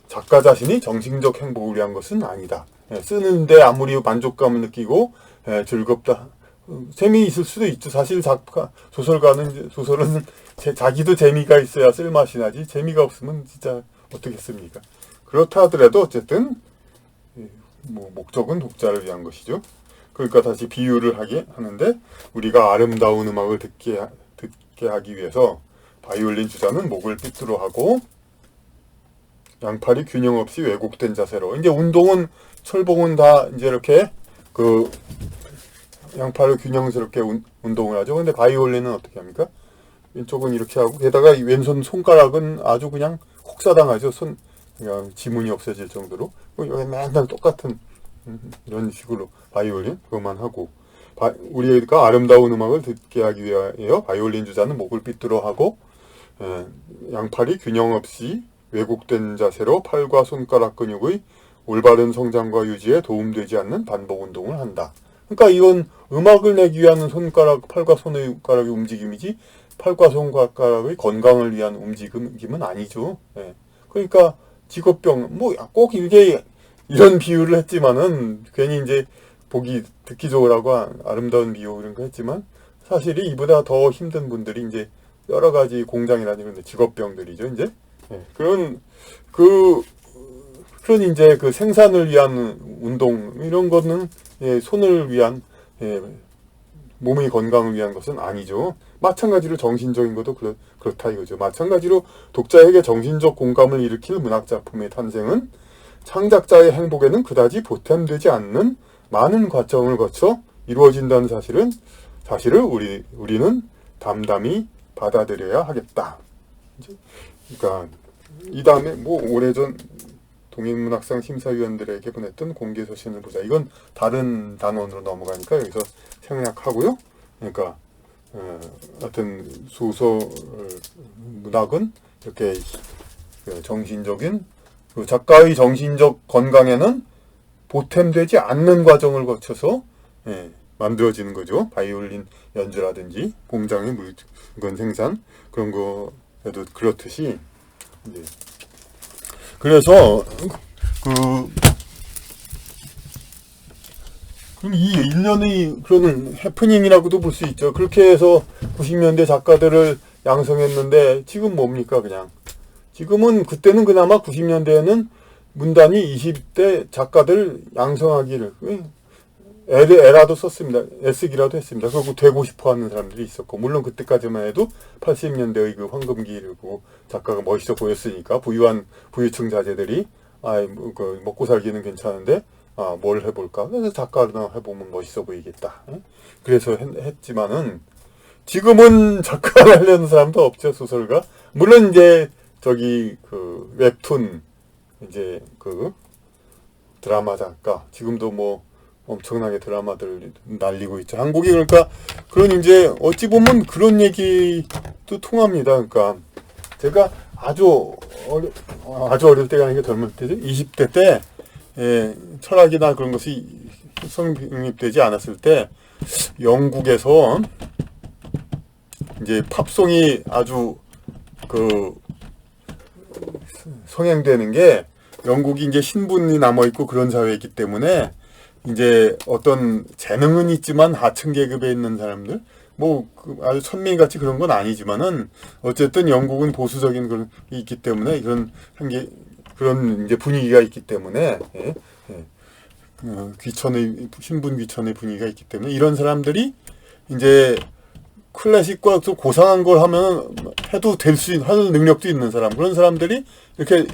작가 자신이 정신적 행복을 위한 것은 아니다. 쓰는데 아무리 만족감을 느끼고 즐겁다, 재미있을 수도 있죠. 사실 소설은 자기도 재미가 있어야 쓸맛이 나지, 재미가 없으면 진짜 어떻게 씁니까? 그렇다 하더라도 어쨌든 목적은 독자를 위한 것이죠. 그러니까 다시 비유를 하는데, 우리가 아름다운 음악을 듣게 하기 위해서 바이올린 주자는 목을 삐뚤어 하고 양팔이 균형 없이 왜곡된 자세로, 이제 철봉은 다 이제 이렇게 양팔을 균형스럽게 운동을 하죠. 근데 바이올린은 어떻게 합니까? 왼쪽은 이렇게 하고, 게다가 왼손 손가락은 아주 그냥 혹사당하죠. 그냥 지문이 없어질 정도로. 여기 맨날 똑같은 이런 식으로 바이올린 그것만 하고, 우리가 아름다운 음악을 듣게 하기 위하여 바이올린 주자는 목을 삐뚤어 하고 양팔이 균형 없이 왜곡된 자세로 팔과 손가락 근육의 올바른 성장과 유지에 도움되지 않는 반복 운동을 한다. 그러니까 이건 음악을 내기 위한 팔과 손가락의 움직임이지, 팔과 손가락의 건강을 위한 움직임은 아니죠. 그러니까 직업병, 꼭 이게 이런 비유를 했지만은 괜히 이제 듣기 좋으라고 아름다운 비유 이런 거 했지만, 사실이 이보다 더 힘든 분들이 이제 여러 가지 공장이라든지 이런 데 직업병들이죠, 이제. 그런 이제 생산을 위한 운동, 이런 거는, 손을 위한, 몸의 건강을 위한 것은 아니죠. 마찬가지로 정신적인 것도 그렇다 이거죠. 마찬가지로 독자에게 정신적 공감을 일으킬 문학작품의 탄생은 창작자의 행복에는 그다지 보탬되지 않는 많은 과정을 거쳐 이루어진다는 사실을 우리는 담담히 받아들여야 하겠다. 그러니까 이 다음에 오래전 동인문학상 심사위원들에게 보냈던 공개서신을 보자. 이건 다른 단원으로 넘어가니까 여기서 생략하고요. 그러니까 하여튼 소설 문학은 이렇게 정신적인 작가의 정신적 건강에는 보탬되지 않는 과정을 거쳐서 만들어지는 거죠. 바이올린 연주라든지 공장의 물건 생산 그런 거에도 그렇듯이, 이제 그래서 이 일련의 그런 해프닝이라고도 볼 수 있죠. 그렇게 해서 90년대 작가들을 양성했는데 지금 뭡니까? 그냥 지금은, 그때는 그나마 90년대에는 문단이 20대 작가들 양성하기를 애라도 썼습니다. 애쓰기라도 했습니다. 그리고 되고 싶어 하는 사람들이 있었고, 물론 그때까지만 해도 80년대의 그 황금기를 보고 작가가 멋있어 보였으니까 부유층 자제들이 먹고 살기는 괜찮은데 뭘 해볼까? 그래서 작가나 해보면 멋있어 보이겠다. 그래서 했지만은 지금은 작가 하려는 사람도 없죠, 소설가. 물론 이제 저기 그 웹툰 이제 그 드라마 작가 지금도 뭐 엄청나게 드라마들 날리고 있죠. 한국이 그러니까 그런 이제 어찌 보면 그런 얘기도 통합니다. 그러니까 제가 아주 어릴 때가 아니라 젊을 때죠. 20대 때 철학이나 그런 것이 성립되지 않았을 때 영국에서 이제 팝송이 아주 그 성행되는 게 영국이 이제 신분이 남아있고 그런 사회이기 때문에 이제 어떤 재능은 있지만 하층 계급에 있는 사람들 뭐 아주 천민같이 그런 건 아니지만은 어쨌든 영국은 보수적인 그런 게 있기 때문에 그런 한계 그런 이제 분위기가 있기 때문에 귀천의 신분 귀천의 분위기가 있기 때문에 이런 사람들이 이제 클래식과 또 고상한 걸 하면 해도 될 수 있는 할 능력도 있는 사람 그런 사람들이 이렇게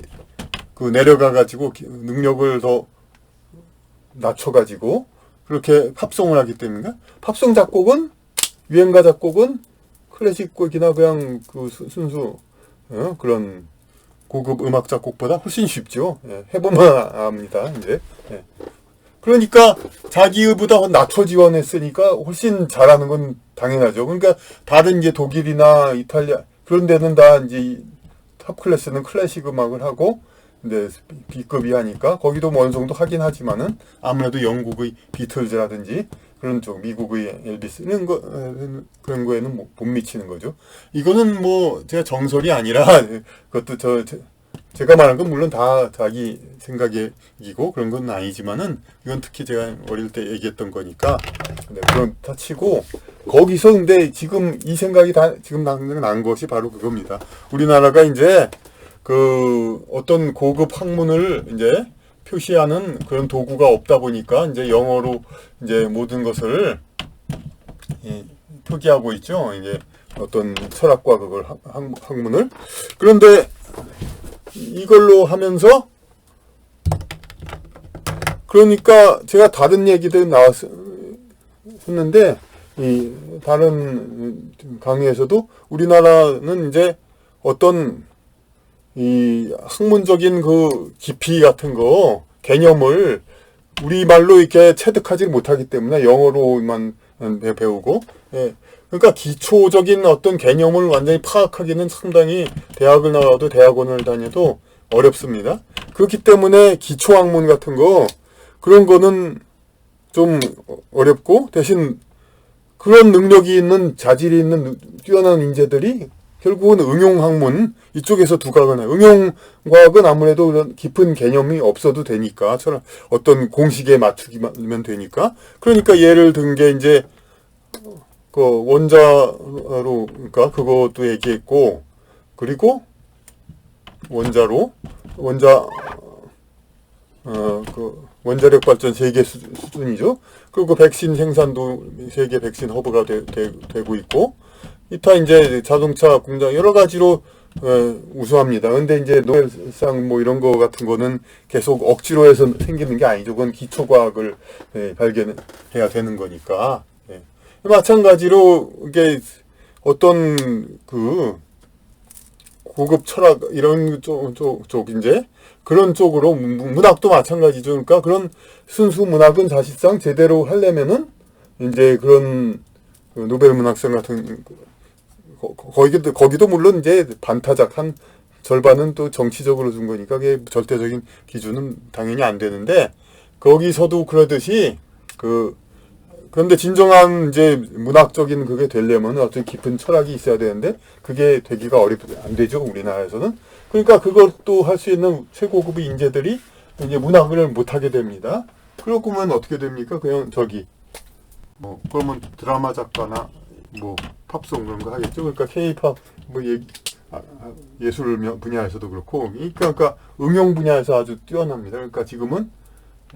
그 내려가 가지고 능력을 더 낮춰-가지고 그렇게 팝송을 하기 때문에 팝송 작곡은 유행가 작곡은 클래식 곡이나 그냥 그 순수 그런 고급 음악 작곡보다 훨씬 쉽죠. 해보면 압니다. 이제 그러니까 자기보다 낮춰 지원했으니까 훨씬 잘하는 건 당연하죠. 그러니까 다른 이제 독일이나 이탈리아 그런 데는 다 이제 탑 클래스는 클래식 음악을 하고 근데 B급이 하니까 거기도 뭐 어느 정도 하긴 하지만은 아무래도 영국의 비틀즈라든지 그런 쪽 미국의 엘비스 그런 거에는 뭐 못 미치는 거죠. 이거는 뭐 제가 정설이 아니라 그것도 제가 말한 건 물론 다 자기 생각이고 그런 건 아니지만은 이건 특히 제가 어릴 때 얘기했던 거니까 그런 다 치고 거기서 근데 지금 이 생각이 다 지금 난 것이 바로 그겁니다. 우리나라가 이제 그 어떤 고급 학문을 이제 표시하는 그런 도구가 없다 보니까 이제 영어로 이제 모든 것을 표기하고 있죠. 이제 어떤 철학과 그걸 학문을 그런데 이걸로 하면서 그러니까 제가 다른 얘기들 나왔었는데 이 다른 강의에서도 우리나라는 이제 어떤 이 학문적인 그 깊이 같은 거 개념을 우리말로 이렇게 체득하지 못하기 때문에 영어로만 배우고 그러니까 기초적인 어떤 개념을 완전히 파악하기는 상당히 대학을 나와도 대학원을 다녀도 어렵습니다. 그렇기 때문에 기초학문 같은 거 그런 거는 좀 어렵고 대신 그런 능력이 있는 자질이 있는 뛰어난 인재들이 결국은 응용학문 이쪽에서 두각을 내요. 응용과학은 아무래도 그런 깊은 개념이 없어도 되니까 어떤 공식에 맞추기만 되니까 그러니까 예를 든 게 이제 그 원자로 그러니까 그것도 얘기했고 그리고 그 원자력 발전 세계 수준이죠. 그리고 백신 생산도 세계 백신 허브가 되고 있고 이타 이제 자동차 공장 여러 가지로 우수합니다. 근데 이제 노벨상 뭐 이런 거 같은 거는 계속 억지로 해서 생기는 게 아니죠. 그건 기초과학을 발견해야 되는 거니까. 마찬가지로 이게 어떤 그 고급 철학 이런 쪽 이제 그런 쪽으로 문학도 마찬가지죠. 그러니까 그런 순수 문학은 사실상 제대로 하려면은 이제 그런 노벨 문학상 같은 거기도 물론 이제 반타작 한 절반은 또 정치적으로 준 거니까 그게 절대적인 기준은 당연히 안 되는데 거기서도 그러듯이 그런데 진정한 이제 문학적인 그게 되려면 어떤 깊은 철학이 있어야 되는데 그게 되기가 안 되죠 우리나라에서는. 그러니까 그것도 할 수 있는 최고급의 인재들이 이제 문학을 못 하게 됩니다. 그러고면 어떻게 됩니까? 그냥 그러면 드라마 작가나 뭐 팝송 그런 거 하겠죠. 그러니까 K-팝 뭐 예술 분야에서도 그렇고 그러니까 응용 분야에서 아주 뛰어납니다. 그러니까 지금은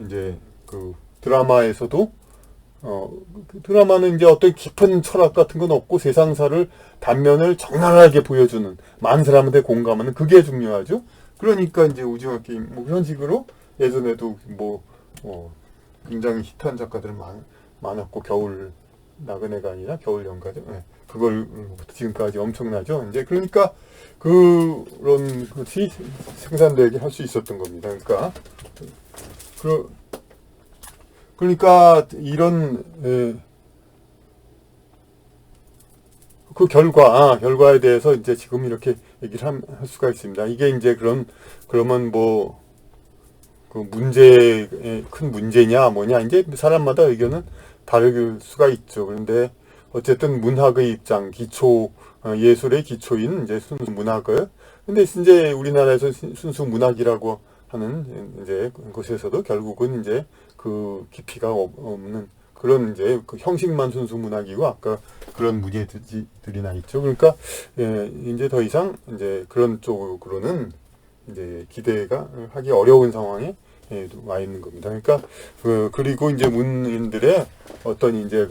이제 그 드라마에서도 드라마는 이제 어떤 깊은 철학 같은 건 없고 세상사를 단면을 적나라하게 보여주는 많은 사람한테 공감하는 그게 중요하죠. 그러니까 이제 오징어 게임 뭐 그런 식으로 예전에도 굉장히 히트한 작가들 많았고 겨울 나그네가 아니라 겨울 연가죠. 그걸 지금까지 엄청나죠. 이제 그러니까 그런 것이 생산되게 할 수 있었던 겁니다. 그러니까 이런 그 결과에 대해서 이제 지금 이렇게 얘기를 할 수가 있습니다. 이게 이제 그러면 뭐 그 큰 문제냐 뭐냐 이제 사람마다 의견은 다를 수가 있죠. 그런데 어쨌든 문학의 입장, 예술의 기초인 이제 순수 문학을, 근데 이제 우리나라에서 순수 문학이라고 하는 이제 곳에서도 결국은 이제 그 깊이가 없는 그런 이제 그 형식만 순수 문학이고 아까 그런 문제들이나 있죠. 그러니까 이제 더 이상 이제 그런 쪽으로는 이제 기대가 하기 어려운 상황에 와 있는 겁니다. 그러니까 그리고 이제 문인들의 어떤 이제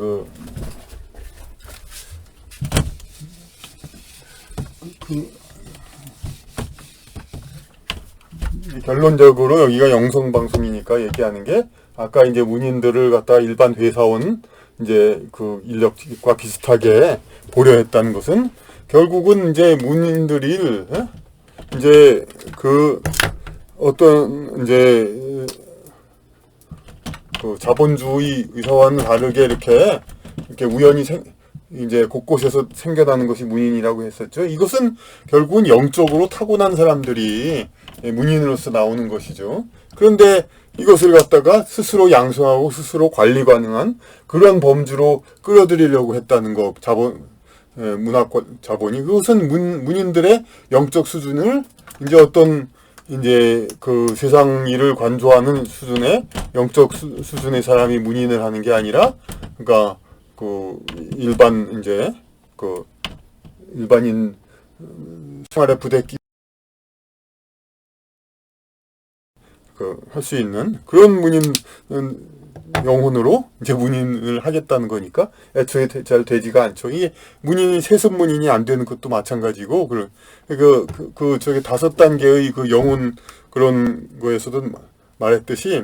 결론적으로 여기가 영성방송이니까 얘기하는 게 아까 이제 문인들을 갖다 일반 회사원 이제 그 인력과 비슷하게 보려 했다는 것은 결국은 이제 문인들이 이제 그 어떤 이제 그 자본주의 의사와는 다르게 이렇게 우연히 이제 곳곳에서 생겨나는 것이 문인이라고 했었죠. 이것은 결국은 영적으로 타고난 사람들이 문인으로서 나오는 것이죠. 그런데 이것을 갖다가 스스로 양성하고 스스로 관리 가능한 그런 범주로 끌어들이려고 했다는 거, 문학 자본이. 그것은 문인들의 영적 수준을 이제 어떤 이제 그 세상 일을 관조하는 수준의 영적 수준의 사람이 문인을 하는 게 아니라, 그러니까 그 일반인 생활에 부대끼 할 수 있는 그런 문인 영혼으로 이제 문인을 하겠다는 거니까 애초에 잘 되지가 않죠. 이게 문인이 세습 문인이 안 되는 것도 마찬가지고, 저기 5단계의 그 영혼 그런 거에서도 말했듯이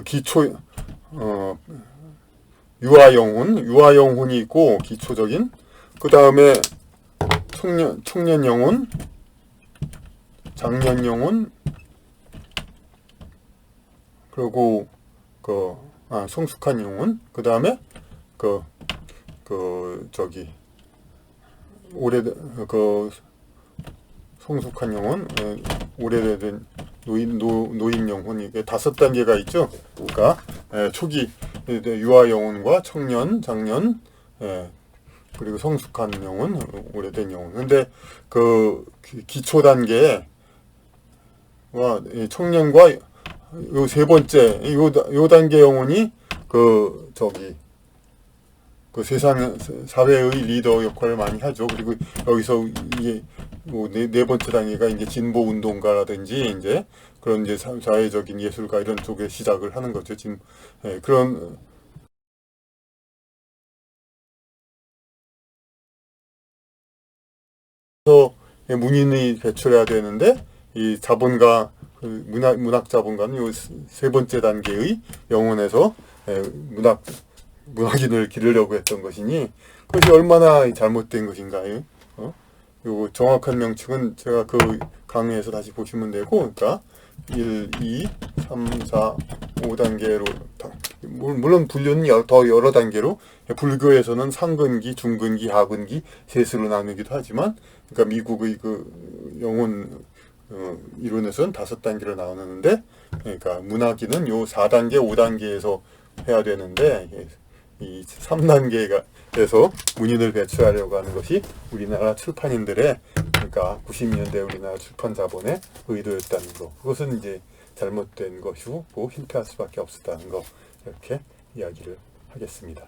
기초 유아 영혼이 있고 기초적인, 그 다음에 청년 영혼, 장년 영혼, 그리고 성숙한 영혼, 그 다음에 성숙한 영혼, 오래된 노인 영혼, 이게 5단계가 있죠. 그러니까 초기 유아 영혼과 청년, 장년, 그리고 성숙한 영혼, 오래된 영혼. 근데 그 기초 단계와 청년과 요 3번째 요 단계 영혼이 그 세상 사회의 리더 역할을 많이 하죠. 그리고 여기서 이게 네 번째 단계가 이제 진보 운동가라든지 이제 그런 이제 사회적인 예술가 이런 쪽에 시작을 하는 거죠. 지금 그런 문인이 배출해야 되는데, 이 자본가, 문학 자본가는 요 3번째 단계의 영혼에서 문학인을 기르려고 했던 것이니, 그것이 얼마나 잘못된 것인가요? 요 정확한 명칭은 제가 그 강의에서 다시 보시면 되고, 그러니까 1, 2, 3, 4, 5단계로 물론 분류는 더 여러 단계로, 불교에서는 상근기, 중근기, 하근기, 셋으로 나누기도 하지만, 그러니까 미국의 그 영혼 이론에서는 5단계로 나누는데, 그러니까 문학인은 요 4단계, 5단계에서 해야 되는데, 이 3단계에서 문인을 배출하려고 하는 것이 우리나라 출판인들의, 그러니까 90년대 우리나라 출판 자본의 의도였다는 거. 그것은 이제 잘못된 것이고 실패할 수밖에 없었다는 거, 이렇게 이야기를 하겠습니다.